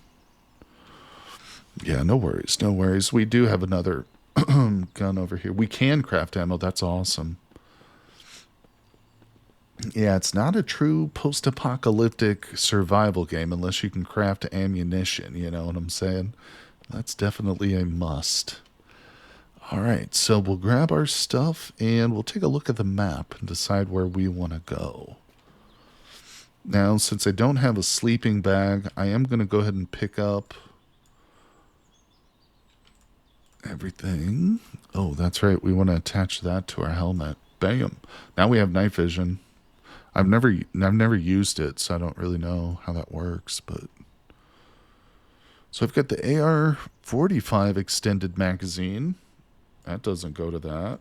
Yeah, no worries, no worries. We do have another gun over here. We can craft ammo. That's awesome. Yeah, it's not a true post-apocalyptic survival game unless you can craft ammunition. You know what I'm saying? That's definitely a must. All right, so we'll grab our stuff and we'll take a look at the map and decide where we want to go. Now, since I don't have a sleeping bag, I am going to go ahead and pick up everything. Oh, that's right. We want to attach that to our helmet. Bam. Now we have night vision. I've never used it, so I don't really know how that works, but so I've got the AR-45 extended magazine. That doesn't go to that.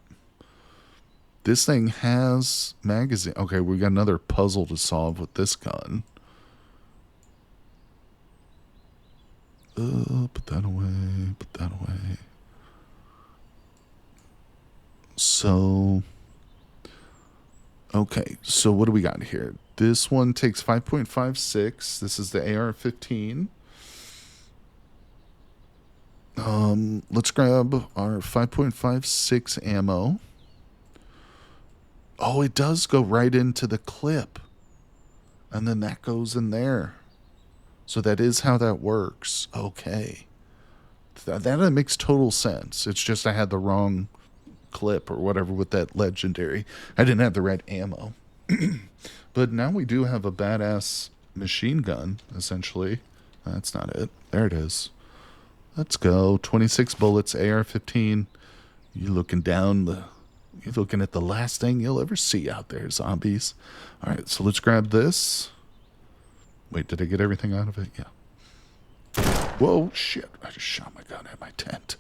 This thing has magazine. Okay, we got another puzzle to solve with this gun. Put that away. Put that away. So, okay, so what do we got here? This one takes 5.56. This is the AR-15. Let's grab our 5.56 ammo. Oh, it does go right into the clip. And then that goes in there. So that is how that works. Okay. That makes total sense. It's just I had the wrong clip or whatever with that legendary. I didn't have the right ammo. But now we do have a badass machine gun, essentially. That's not it. There it is. Let's go. 26 bullets, AR-15. You're looking at the last thing you'll ever see out there, zombies. All right, so let's grab this. Wait, did I get everything out of it? Yeah. Whoa, shit. I just shot my gun at my tent.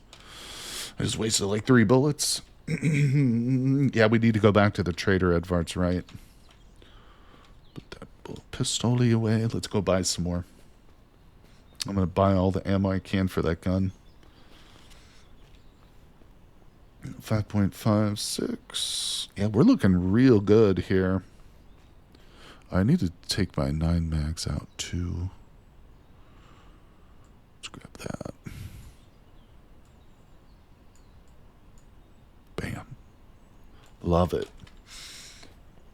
I just wasted like 3 bullets. Yeah, we need to go back to the trader, Edvard's right. Put that Pistoli away. Let's go buy some more. I'm going to buy all the ammo I can for that gun. 5.56. Yeah, we're looking real good here. I need to take my 9 mags out too. Let's grab that. Bam. Love it.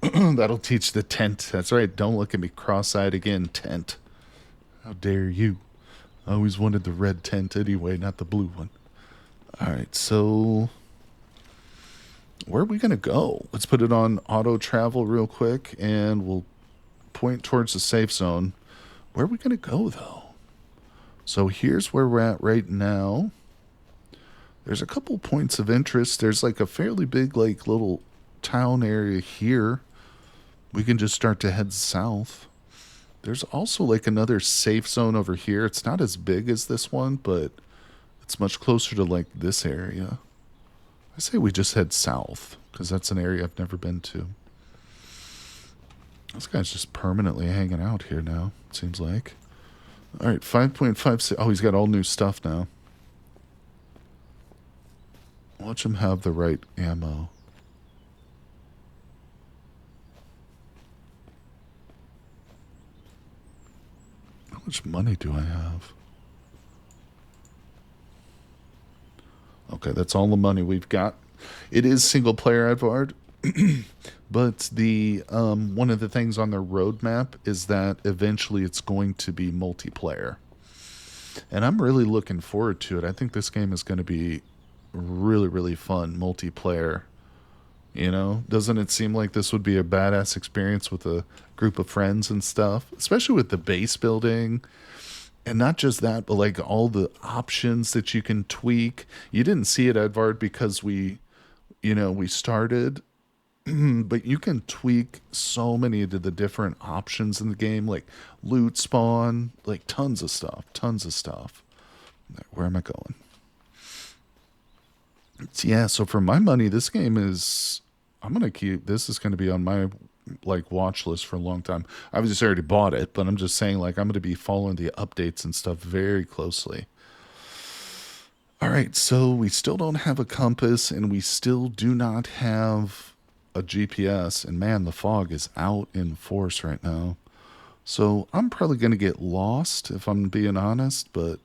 That'll teach the tent. That's right. Don't look at me cross-eyed again, tent. How dare you? I always wanted the red tent anyway, not the blue one. Alright, so where are we going to go? Let's put it on auto travel real quick, and we'll point towards the safe zone. Where are we going to go, though? So here's where we're at right now. There's a couple points of interest. There's like a fairly big, like, little town area here. We can just start to head south. There's also like another safe zone over here. It's not as big as this one, but it's much closer to like this area. I say we just head south because that's an area I've never been to. This guy's just permanently hanging out here now, it seems like. All right, 5.56. Oh, he's got all new stuff now. Watch him have the right ammo. How much money do I have? Okay, that's all the money we've got. It is single player, Edvard. But the one of the things on their roadmap is that eventually it's going to be multiplayer. And I'm really looking forward to it. I think this game is going to be really, really fun multiplayer. You know, doesn't it seem like this would be a badass experience with a group of friends and stuff, especially with the base building, and not just that, but like all the options that you can tweak. You didn't see it, Edvard, because we started, but you can tweak so many of the different options in the game, like loot spawn, like tons of stuff. Where am I going? Yeah, so for my money, this game is, this is going to be on my like watch list for a long time. I've just already bought it, but I'm just saying, like, I'm going to be following the updates and stuff very closely. All right, so we still don't have a compass, and we still do not have a GPS, and man, the fog is out in force right now. So I'm probably going to get lost if I'm being honest, but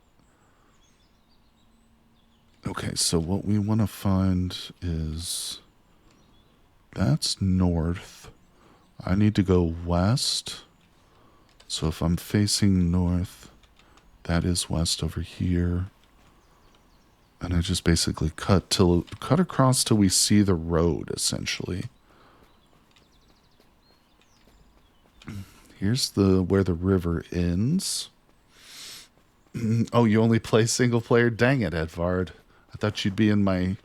okay, so what we want to find is, that's north. I need to go west. So if I'm facing north, that is west over here. And I just basically cut across till we see the road, essentially. Here's where the river ends. Oh, you only play single player? Dang it, Edvard. I thought you'd be in my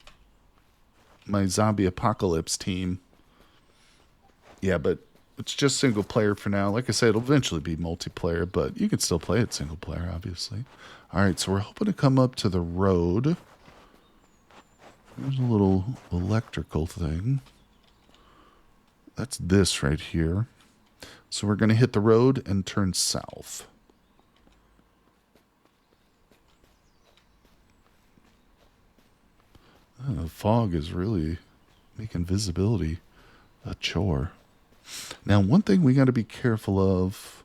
zombie apocalypse team. Yeah, but it's just single player for now. Like I said, it'll eventually be multiplayer, but you can still play it single player, obviously. All right, so we're hoping to come up to the road. There's a little electrical thing. That's this right here. So we're going to hit the road and turn south. The fog is really making visibility a chore. Now, one thing we got to be careful of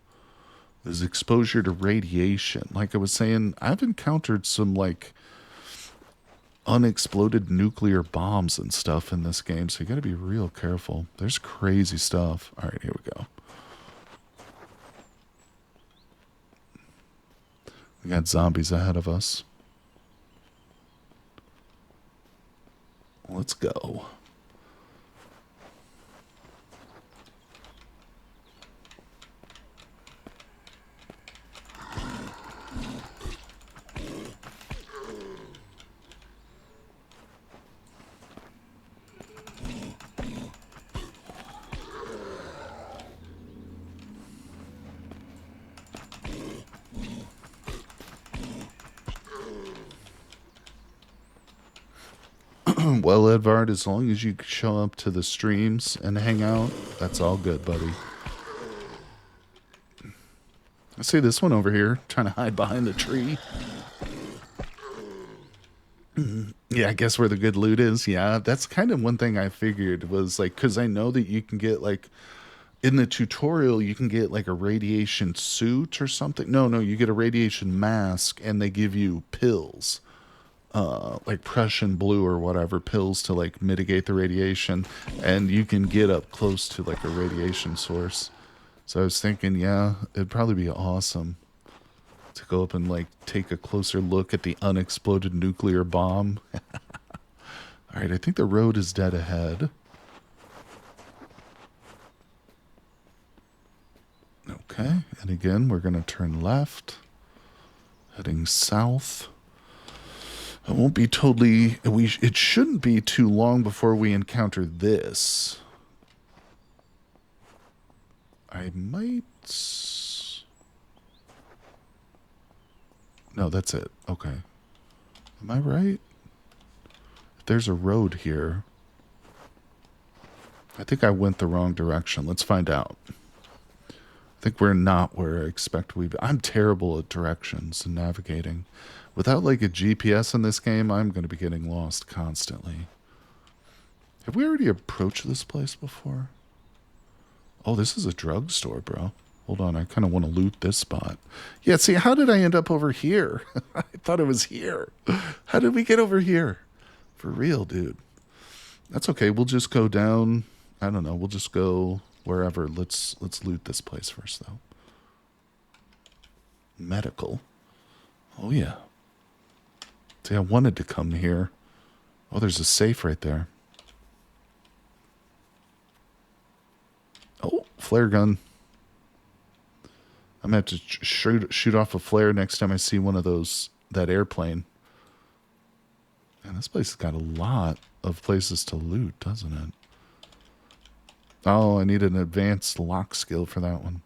is exposure to radiation. Like I was saying, I've encountered some like unexploded nuclear bombs and stuff in this game, so you got to be real careful. There's crazy stuff. All right, here we go. We got zombies ahead of us. Let's go. Well, Edvard, as long as you show up to the streams and hang out, that's all good, buddy. I see this one over here trying to hide behind the tree. Yeah, I guess where the good loot is. Yeah, that's kind of one thing I figured was like, because I know that you can get like in the tutorial, you can get like a radiation suit or something. No, you get a radiation mask and they give you pills, like Prussian blue or whatever, pills to like mitigate the radiation. And you can get up close to like a radiation source. So I was thinking, yeah, it'd probably be awesome to go up and like take a closer look at the unexploded nuclear bomb. All right, I think the road is dead ahead. Okay, and again, we're going to turn left, heading south. It won't be totally... it shouldn't be too long before we encounter this. I might... No, that's it. Okay. Am I right? There's a road here. I think I went the wrong direction. Let's find out. I think we're not where I expect we be. I'm terrible at directions and navigating. Without like a GPS in this game, I'm going to be getting lost constantly. Have we already approached this place before? Oh, this is a drugstore, bro. Hold on, I kind of want to loot this spot. Yeah, see, how did I end up over here? I thought it was here. How did we get over here? For real, dude. That's okay. We'll just go down. I don't know. We'll just go wherever. Let's loot this place first, though. Medical. Oh, yeah. See, I wanted to come here. Oh, there's a safe right there. Oh, flare gun. I'm going to have to shoot off a flare next time I see one of those, that airplane. And this place has got a lot of places to loot, doesn't it? Oh, I need an advanced lock skill for that one.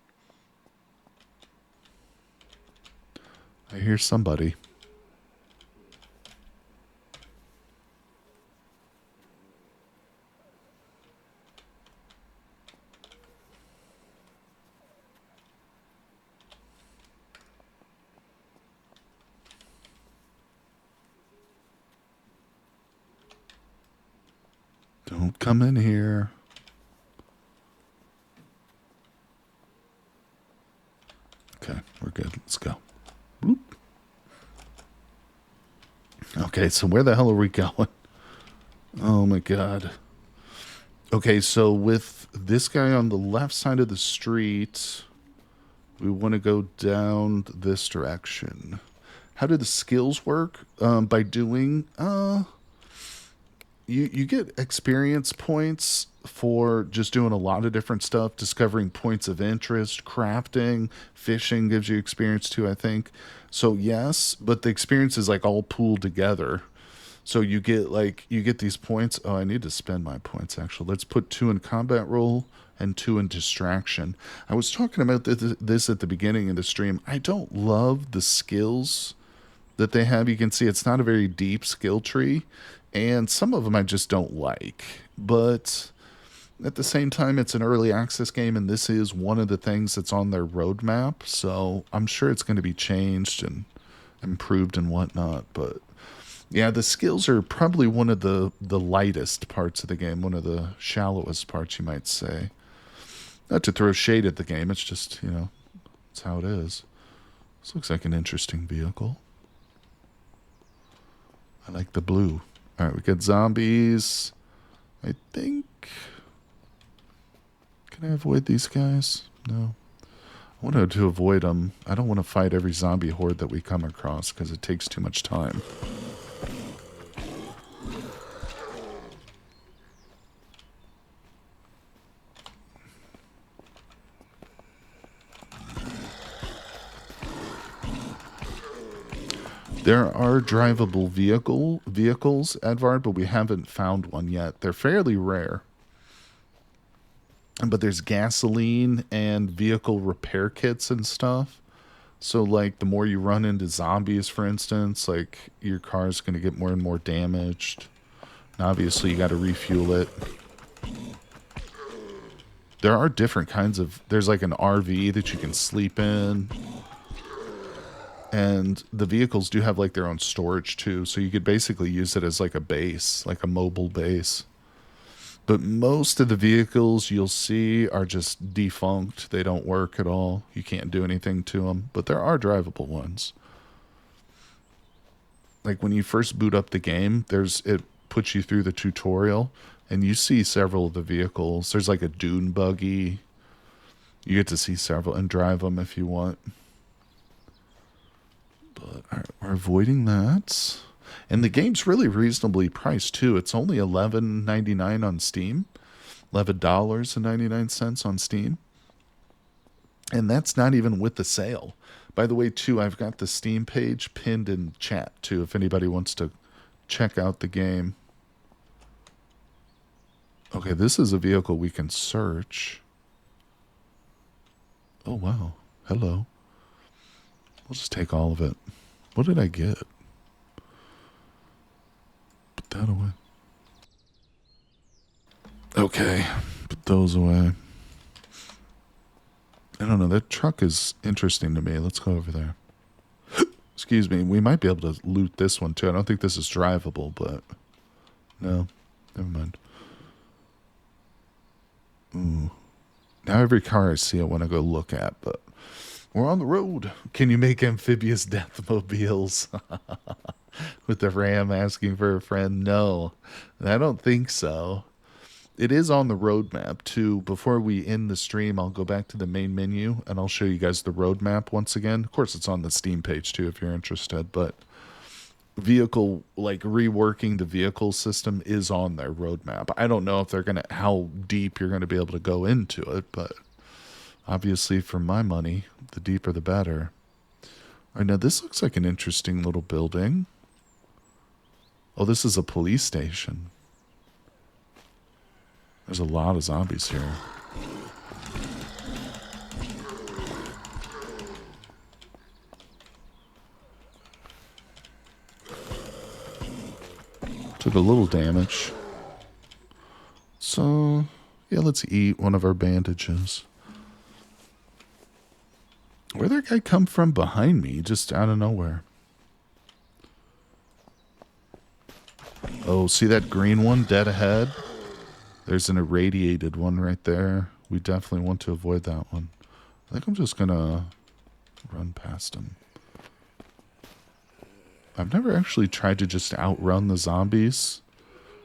I hear somebody. Don't come in here. Okay, we're good. Let's go. Boop. Okay, so where the hell are we going? Oh my god. Okay, so with this guy on the left side of the street, we want to go down this direction. How do the skills work? By doing... You get experience points for just doing a lot of different stuff, discovering points of interest, crafting, fishing gives you experience too, I think. So yes, but the experience is like all pooled together. So you get these points. Oh, I need to spend my points actually. Let's put 2 in combat roll and 2 in distraction. I was talking about this at the beginning of the stream. I don't love the skills that they have. You can see it's not a very deep skill tree. And some of them I just don't like. But at the same time, it's an early access game, and this is one of the things that's on their roadmap. So I'm sure it's going to be changed and improved and whatnot. But yeah, the skills are probably one of the lightest parts of the game, one of the shallowest parts, you might say. Not to throw shade at the game, it's just, you know, it's how it is. This looks like an interesting vehicle. I like the blue. All right, we got zombies. I think... Can I avoid these guys? No. I wanted to avoid them. I don't want to fight every zombie horde that we come across because it takes too much time. There are drivable vehicles, Edvard, but we haven't found one yet. They're fairly rare. But there's gasoline and vehicle repair kits and stuff. So, like, the more you run into zombies, for instance, like, your car's going to get more and more damaged. And obviously, you got to refuel it. There are different kinds of... There's, like, an RV that you can sleep in. And the vehicles do have like their own storage too, so you could basically use it as like a base, like a mobile base. But most of the vehicles you'll see are just defunct. They don't work at all. You can't do anything to them, but there are drivable ones. Like when you first boot up the game, it puts you through the tutorial and you see several of the vehicles. There's like a dune buggy. You get to see several and drive them if you want. But we're avoiding that. And the game's really reasonably priced too. It's only $11.99 on Steam. $11.99 on Steam. And that's not even with the sale. By the way, too, I've got the Steam page pinned in chat too if anybody wants to check out the game. Okay, this is a vehicle we can search. Oh, wow. Hello. We'll just take all of it. What did I get? Put that away. Okay, put those away. I don't know, that truck is interesting to me. Let's go over there. Excuse me, we might be able to loot this one too. I don't think this is drivable, but... No, never mind. Ooh. Now every car I see I want to go look at, but... We're on the road. Can you make amphibious deathmobiles? With the ram asking for a friend? No, I don't think so. It is on the roadmap too. Before we end the stream, I'll go back to the main menu and I'll show you guys the roadmap once again. Of course, it's on the Steam page too if you're interested, but vehicle, like reworking the vehicle system is on their roadmap. I don't know if they're gonna, how deep you're gonna be able to go into it, but obviously for my money, the deeper the better. All right, now this looks like an interesting little building. Oh, this is a police station. There's a lot of zombies here. Took a little damage. So, yeah, let's eat one of our bandages. Where'd that guy come from behind me? Just out of nowhere. Oh, see that green one dead ahead? There's an irradiated one right there. We definitely want to avoid that one. I think I'm just gonna run past him. I've never actually tried to just outrun the zombies.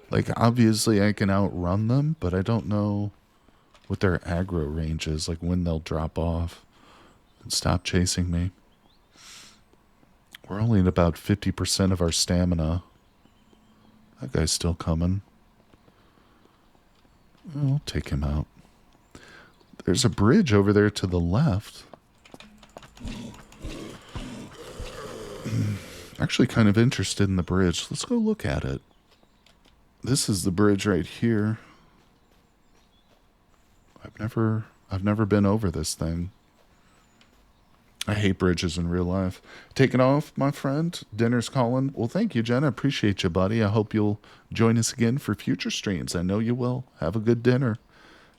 Like, obviously I can outrun them, but I don't know what their aggro range is, like when they'll drop off and stop chasing me. We're only at about 50% of our stamina. That guy's still coming. I'll take him out. There's a bridge over there to the left. Actually kind of interested in the bridge. Let's go look at it. This is the bridge right here. I've never been over this thing. I hate bridges in real life. Taking off, my friend. Dinner's calling. Well, thank you, Jen. I appreciate you, buddy. I hope you'll join us again for future streams. I know you will. Have a good dinner.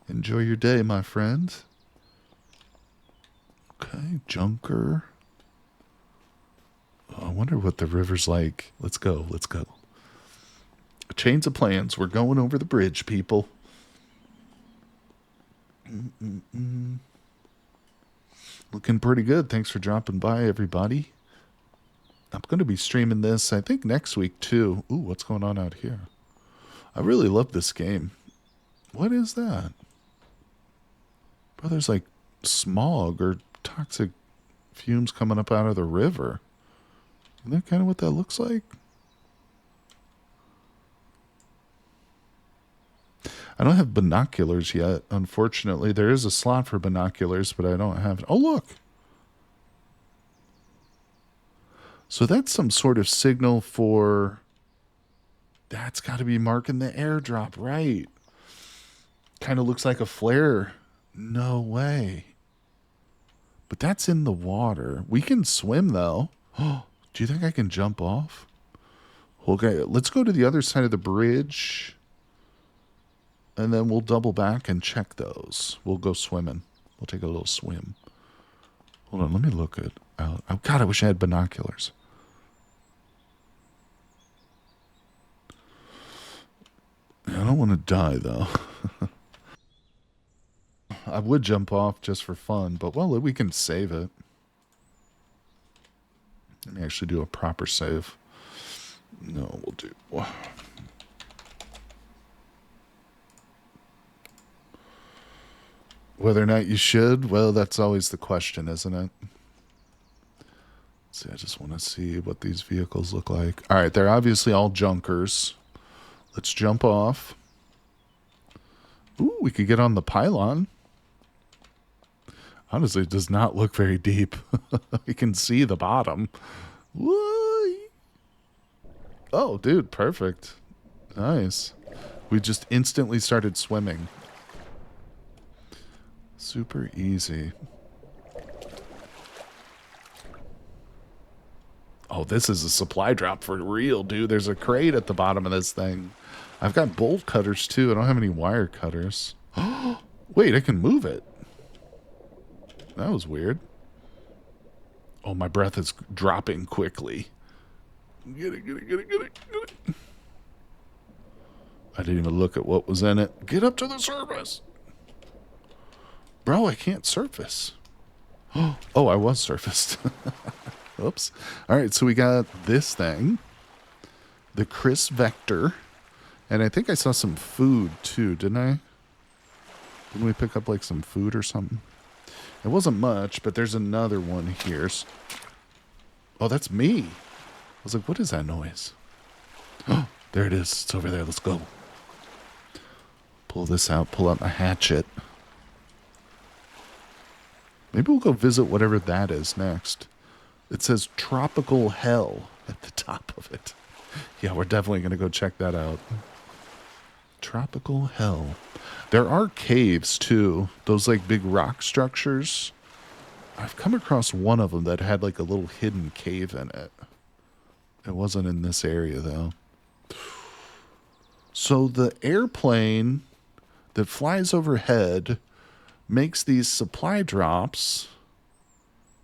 Enjoy your day, my friend. Okay, Junker. Oh, I wonder what the river's like. Let's go. Let's go. Chains of plans. We're going over the bridge, people. Looking pretty good. Thanks for dropping by, everybody. I'm going to be streaming this, I think, next week, too. Ooh, what's going on out here? I really love this game. What is that? Bro, there's like smog or toxic fumes coming up out of the river. Isn't that kind of what that looks like? I don't have binoculars yet, unfortunately. There is a slot for binoculars, but I don't have... Oh, look! So that's some sort of signal for... That's got to be marking the airdrop, right? Kind of looks like a flare. No way. But that's in the water. We can swim, though. Oh, do you think I can jump off? Okay, let's go to the other side of the bridge. And then we'll double back and check those. We'll go swimming. We'll take a little swim. Hold on, let me look at out. Oh, God, I wish I had binoculars. I don't want to die, though. I would jump off just for fun, but, well, we can save it. Let me actually do a proper save. No, we'll do... Whether or not you should, well, that's always the question, isn't it? See, I just want to see what these vehicles look like. All right, they're obviously all junkers. Let's jump off. Ooh, we could get on the pylon. Honestly, it does not look very deep. You can see the bottom. Whee! Oh, dude, perfect. Nice. We just instantly started swimming. Super easy. Oh, this is a supply drop for real, dude. There's a crate at the bottom of this thing. I've got bolt cutters, too. I don't have any wire cutters. Wait, I can move it. That was weird. Oh, my breath is dropping quickly. Get it, get it, get it, get it, get it. I didn't even look at what was in it. Get up to the surface. Bro, I can't surface. Oh, I was surfaced. Oops. All right, so we got this thing. The Chris Vector. And I think I saw some food, too, didn't I? Didn't we pick up, like, some food or something? It wasn't much, but there's another one here. Oh, that's me. I was like, what is that noise? Oh, there it is. It's over there. Let's go. Pull this out. Pull out my hatchet. Maybe we'll go visit whatever that is next. It says Tropical Hell at the top of it. Yeah, we're definitely going to go check that out. Tropical Hell. There are caves, too. Those, like, big rock structures. I've come across one of them that had, like, a little hidden cave in it. It wasn't in this area, though. So the airplane that flies overhead makes these supply drops.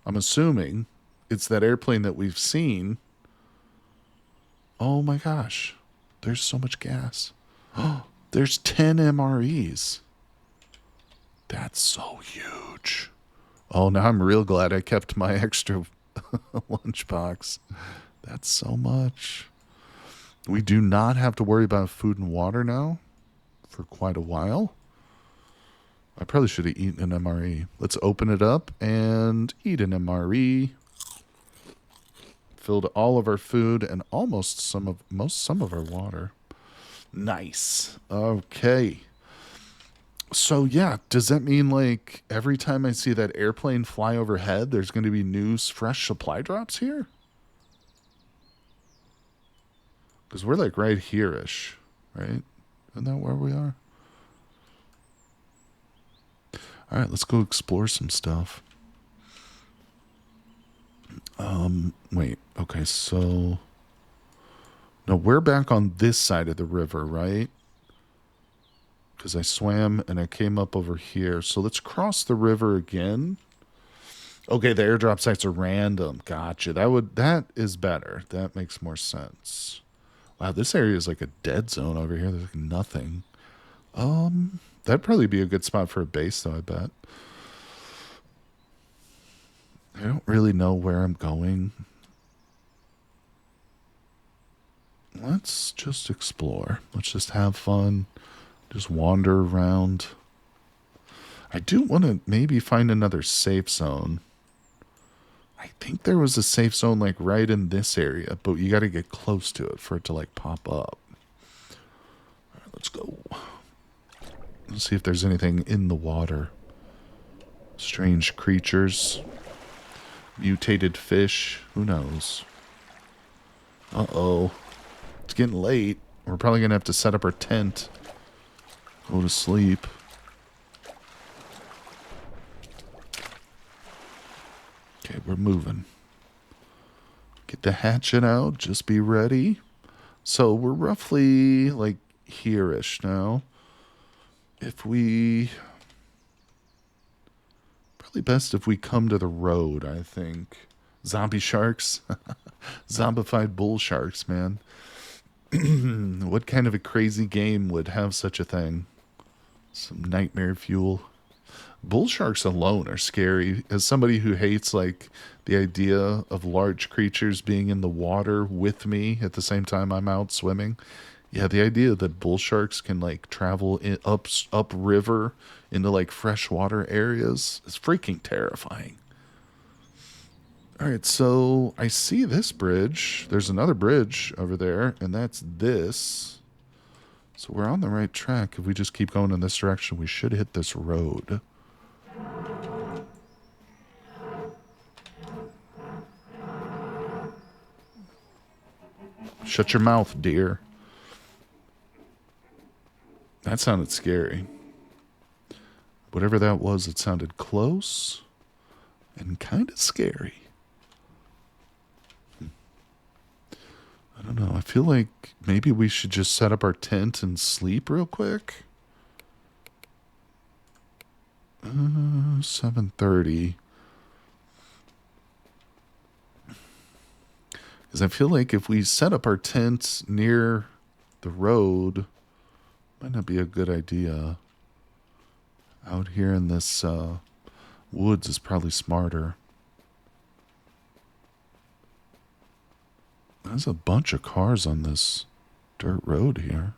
I'm assuming it's that airplane that we've seen. Oh my gosh. There's so much gas. Oh, there's 10 MREs. That's so huge. Oh, now I'm real glad I kept my extra lunchbox. That's so much. We do not have to worry about food and water now for quite a while. I probably should have eaten an MRE. Let's open it up and eat an MRE. Filled all of our food and almost some of our water. Nice. Okay. So yeah, does that mean like every time I see that airplane fly overhead, there's going to be new fresh supply drops here? Because we're like right here-ish, right? Isn't that where we are? All right, let's go explore some stuff. Wait. Okay, so... No, we're back on this side of the river, right? Because I swam and I came up over here. So let's cross the river again. Okay, the airdrop sites are random. Gotcha. That is better. That makes more sense. Wow, this area is like a dead zone over here. There's like nothing. That'd probably be a good spot for a base, though, I bet. I don't really know where I'm going. Let's just explore. Let's just have fun. Just wander around. I do want to maybe find another safe zone. I think there was a safe zone like right in this area, but you got to get close to it for it to like pop up. All right, let's go. Let's see if there's anything in the water. Strange creatures. Mutated fish. Who knows? Uh-oh. It's getting late. We're probably going to have to set up our tent. Go to sleep. Okay, we're moving. Get the hatchet out. Just be ready. So we're roughly like here-ish now. If we... Probably best if we come to the road, I think. Zombie sharks. Zombified bull sharks, man. What kind of a crazy game would have such a thing? Some nightmare fuel. Bull sharks alone are scary. As somebody who hates like the idea of large creatures being in the water with me at the same time I'm out swimming, yeah, the idea that bull sharks can like travel up river into like freshwater areas is freaking terrifying. All right, so I see this bridge. There's another bridge over there, and that's this. So we're on the right track. If we just keep going in this direction, we should hit this road. Shut your mouth, dear. That sounded scary. Whatever that was, it sounded close and kind of scary. I don't know. I feel like maybe we should just set up our tent and sleep real quick. 7:30. Because I feel like if we set up our tent near the road, might not be a good idea. Out here in this woods is probably smarter. There's a bunch of cars on this dirt road here.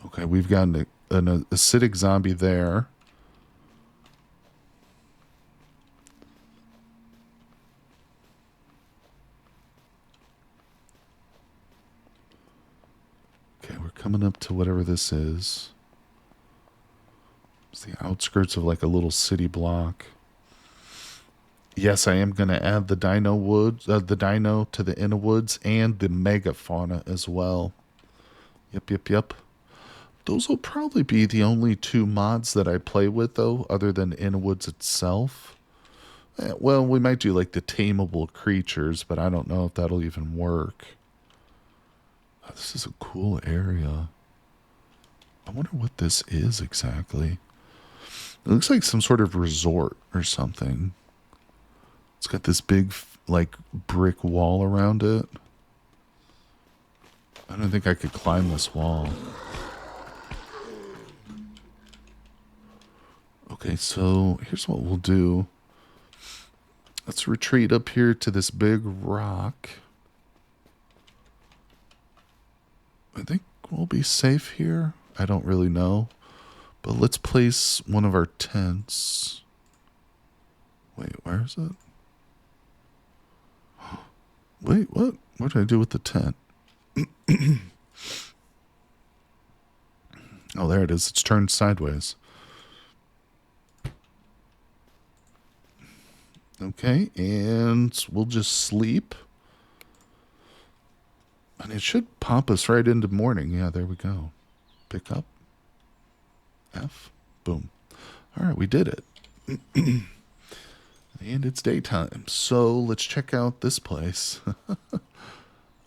Okay, we've got an acidic zombie there. Okay, we're coming up to whatever this is. It's the outskirts of like a little city block. Yes, I am going to add the the dino to the inner woods and the megafauna as well. Yep. Those will probably be the only two mods that I play with, though, other than inner woods itself. Well, we might do like the tameable creatures, but I don't know if that'll even work. Oh, this is a cool area. I wonder what this is exactly. It looks like some sort of resort or something. It's got this big, like, brick wall around it. I don't think I could climb this wall. Okay, so here's what we'll do. Let's retreat up here to this big rock. I think we'll be safe here. I don't really know. But let's place one of our tents. Wait, where is it? Wait, what? What did I do with the tent? Oh, there it is. It's turned sideways. Okay, and we'll just sleep. And it should pop us right into morning. Yeah, there we go. Pick up. F. Boom. All right, we did it. And it's daytime. So let's check out this place.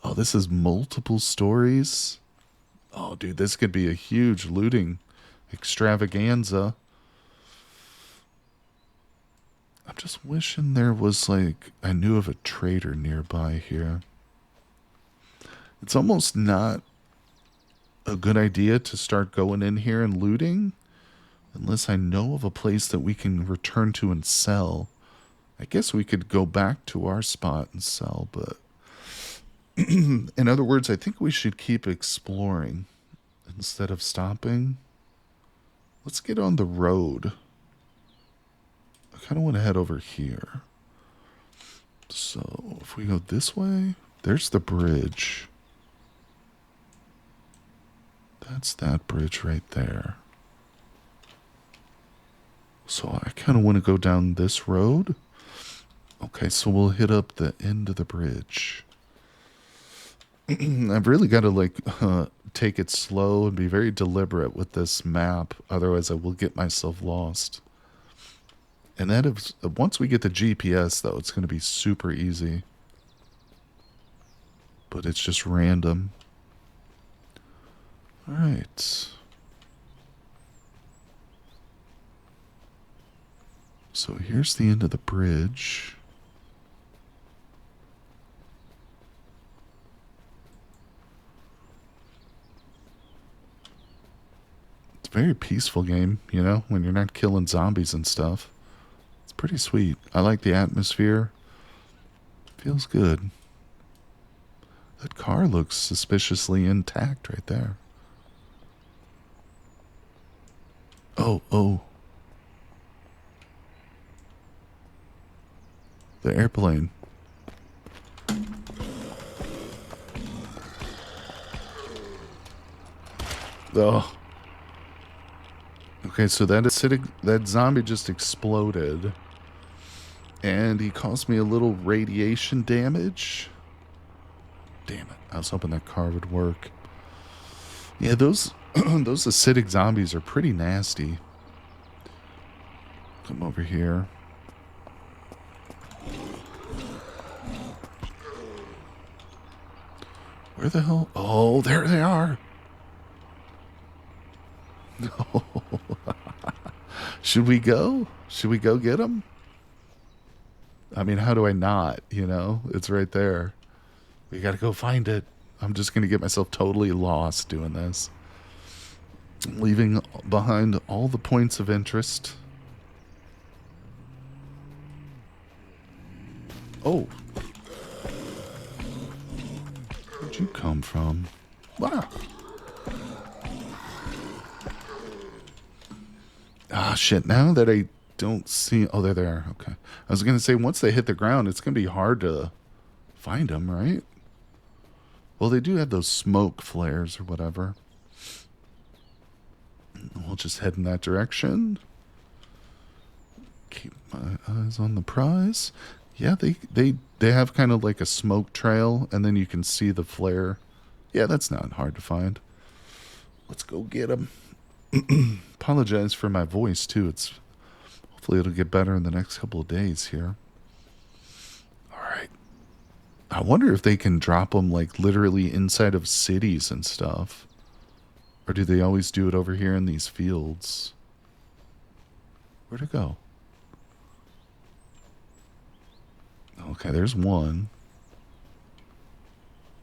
Oh, this is multiple stories. Oh, dude, this could be a huge looting extravaganza. I'm just wishing there was like, I knew of a trader nearby here. It's almost not a good idea to start going in here and looting unless I know of a place that we can return to and sell. I guess we could go back to our spot and sell, but in other words, I think we should keep exploring instead of stopping. Let's get on the road. I kind of want to head over here. So if we go this way, there's the bridge. That's that bridge right there. So I kind of want to go down this road. Okay, so we'll hit up the end of the bridge. I've really got to like take it slow and be very deliberate with this map. Otherwise, I will get myself lost. And that is, once we get the GPS, though, it's going to be super easy. But it's just random. All right. So here's the end of the bridge. It's a very peaceful game, you know, when you're not killing zombies and stuff. It's pretty sweet. I like the atmosphere. Feels good. That car looks suspiciously intact right there. Oh, oh. The airplane. Oh. Okay, so that zombie just exploded. And he caused me a little radiation damage. Damn it. I was hoping that car would work. Yeah, those those acidic zombies are pretty nasty. Come over here. Where the hell? Oh, there they are. No. Should we go? Should we go get them? I mean, how do I not? You know, it's right there. We gotta go find it. I'm just gonna get myself totally lost doing this. Leaving behind all the points of interest. Oh. Where'd you come from? Wow. Ah, shit. Now that I don't see... Oh, there they are. Okay. I was going to say, once they hit the ground, it's going to be hard to find them, right? Well, they do have those smoke flares or whatever. We'll just head in that direction. Keep my eyes on the prize. Yeah, they have kind of like a smoke trail, and then you can see the flare. Yeah, that's not hard to find. Let's go get them. Apologize for my voice, too. Hopefully it'll get better in the next couple of days here. All right. I wonder if they can drop them, like, literally inside of cities and stuff. Or do they always do it over here in these fields? Where'd it go? Okay, there's one.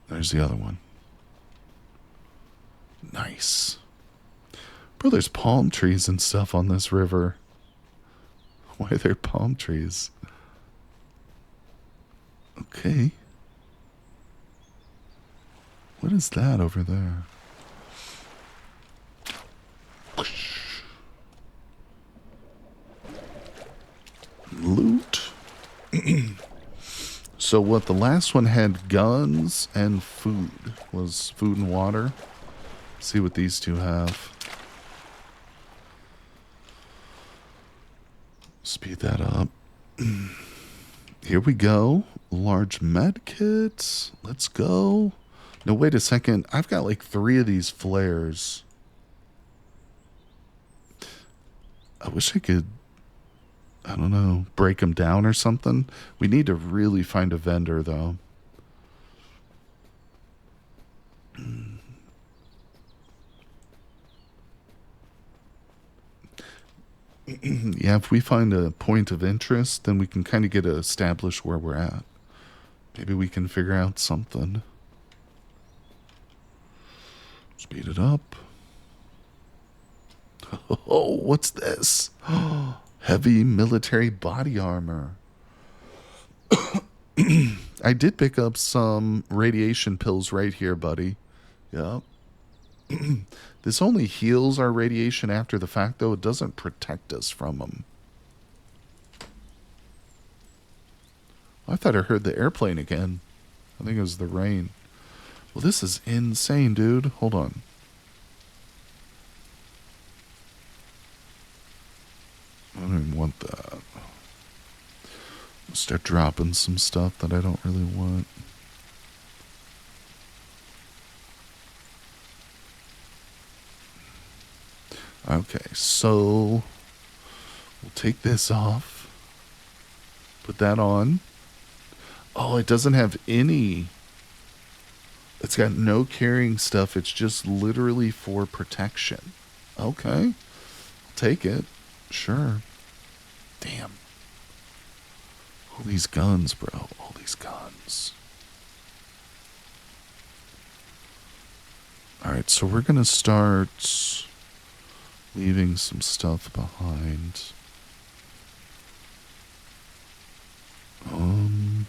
There's the other one. Nice. Bro, there's palm trees and stuff on this river. Why are there palm trees? Okay. What is that over there? Loot. So what, the last one had guns and food. Was food and water. Let's see what these two have. Speed that up. Here we go. Large med kits. Let's go. No, wait a second. I've got like 3 of these flares. I wish I could, I don't know, break them down or something. We need to really find a vendor, though. Yeah, if we find a point of interest, then we can kind of get to establish where we're at. Maybe we can figure out something. Speed it up. Oh, what's this? Heavy military body armor. I did pick up some radiation pills right here, buddy. Yep. This only heals our radiation after the fact, though. It doesn't protect us from them. I thought I heard the airplane again. I think it was the rain. Well, this is insane, dude. Hold on. I don't even want that. I'll start dropping some stuff that I don't really want. Okay, so we'll take this off. Put that on. Oh, it doesn't have any. It's got no carrying stuff. It's just literally for protection. Okay. I'll take it. Sure. Damn. All these guns, bro. All these guns. Alright, so we're going to start leaving some stuff behind. Um,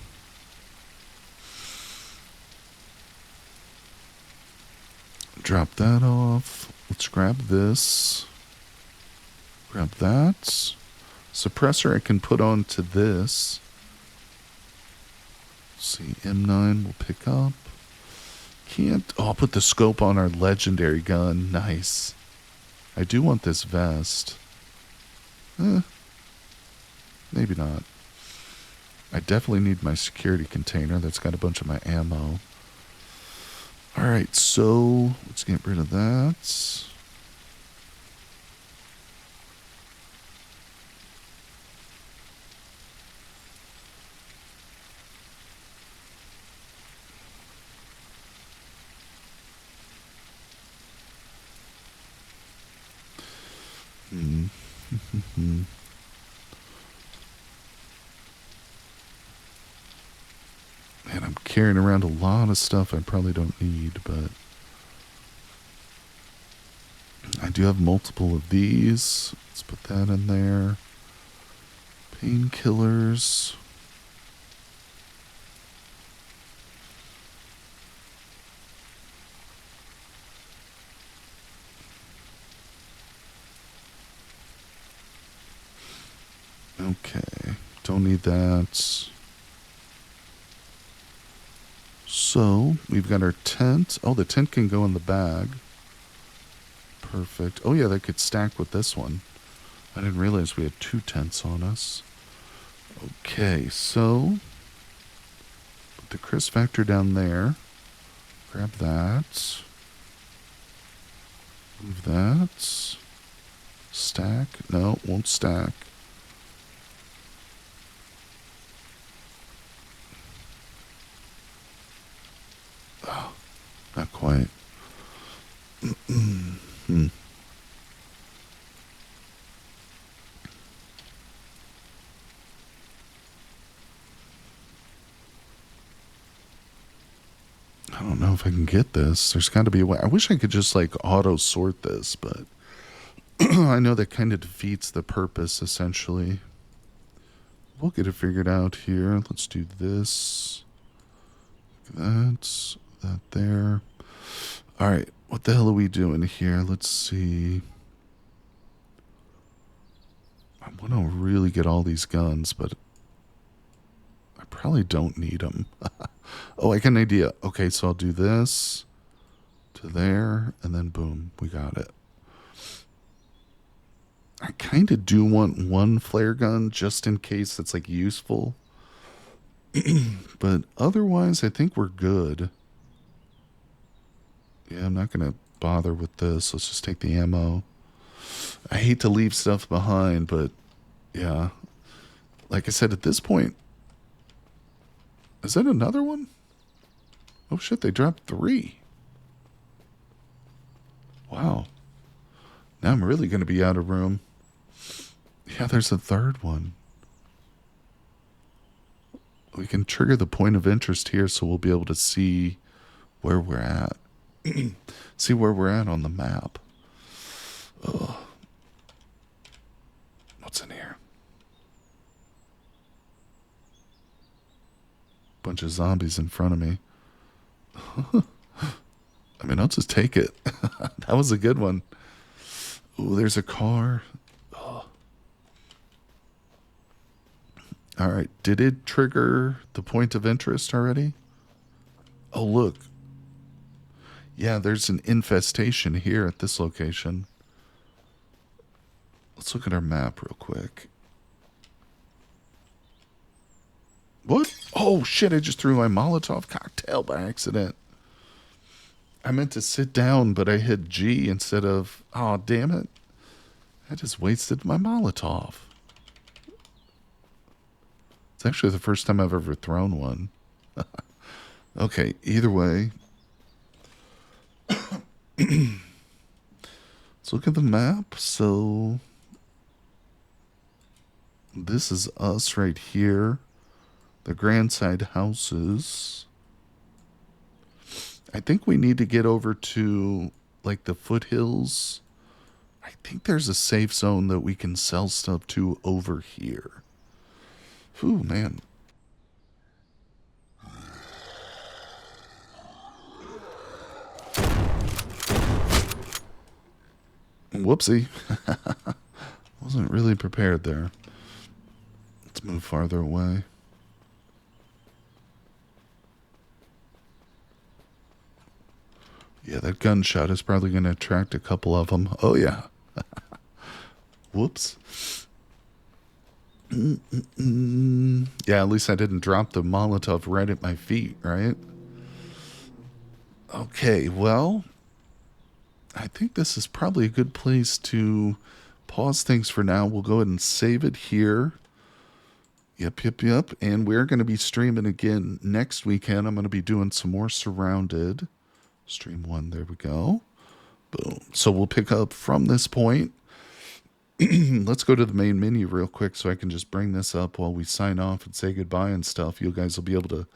drop that off. Let's grab this. Grab that. Suppressor I can put onto this. Let's see, M9 will pick up. Can't. Oh, I'll put the scope on our legendary gun. Nice. I do want this vest. Maybe not. I definitely need my security container. That's got a bunch of my ammo. Alright, so let's get rid of that. Man, I'm carrying around a lot of stuff I probably don't need, but I do have multiple of these. Let's put that in there. Painkillers. Okay, don't need that. So, we've got our tent. Oh, the tent can go in the bag. Perfect. Oh yeah, that could stack with this one. I didn't realize we had 2 tents on us. Okay, so put the Chris Factor down there. Grab that. Move that. Stack. No, won't stack. Oh, not quite. I don't know if I can get this. There's got to be a way. I wish I could just like auto sort this, but I know that kind of defeats the purpose essentially. We'll get it figured out here. Let's do this. That's that there. All right. What the hell are we doing here? Let's see. I want to really get all these guns, but I probably don't need them. Oh, I got an idea. Okay, so I'll do this to there, and then boom, we got it. I kind of do want one flare gun just in case it's like useful. But otherwise, I think we're good. Yeah, I'm not going to bother with this. Let's just take the ammo. I hate to leave stuff behind, but yeah. Like I said, at this point, is that another one? Oh shit, they dropped 3. Wow. Now I'm really going to be out of room. Yeah, there's a 3rd one. We can trigger the point of interest here so we'll be able to see where we're at. See where we're at on the map. Ugh. What's in here? Bunch of zombies in front of me. I mean, I'll just take it. That was a good one. Ooh, there's a car. Oh. All right. Did it trigger the point of interest already? Oh, look. Yeah, there's an infestation here at this location. Let's look at our map real quick. What? Oh, shit, I just threw my Molotov cocktail by accident. I meant to sit down, but I hit G instead of... Oh, damn it. I just wasted my Molotov. It's actually the first time I've ever thrown one. Okay, either way. Let's look at the map. So... this is us right here. The Grandside houses. I think we need to get over to, like, the foothills. I think there's a safe zone that we can sell stuff to over here. Ooh, man. Whoopsie. Wasn't really prepared there. Let's move farther away. Yeah, that gunshot is probably going to attract a couple of them. Oh, yeah. Whoops. Yeah, at least I didn't drop the Molotov right at my feet, right? Okay, well, I think this is probably a good place to pause things for now. We'll go ahead and save it here. Yep. And we're going to be streaming again next weekend. I'm going to be doing some more Surrounded. Stream 1, there we go. Boom. So we'll pick up from this point. Let's go to the main menu real quick so I can just bring this up while we sign off and say goodbye and stuff. You guys will be able to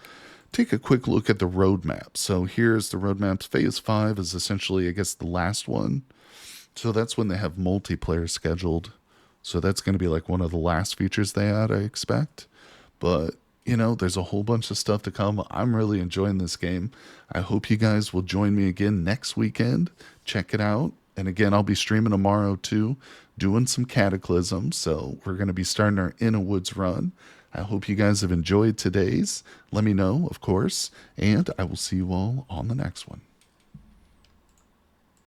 take a quick look at the roadmap. So here's the roadmap. Phase 5 is essentially, I guess, the last one. So that's when they have multiplayer scheduled. So that's going to be like one of the last features they add, I expect. But, you know, there's a whole bunch of stuff to come. I'm really enjoying this game. I hope you guys will join me again next weekend. Check it out. And again, I'll be streaming tomorrow too, doing some Cataclysm. So we're going to be starting our In a Woods run. I hope you guys have enjoyed today's. Let me know, of course. And I will see you all on the next one.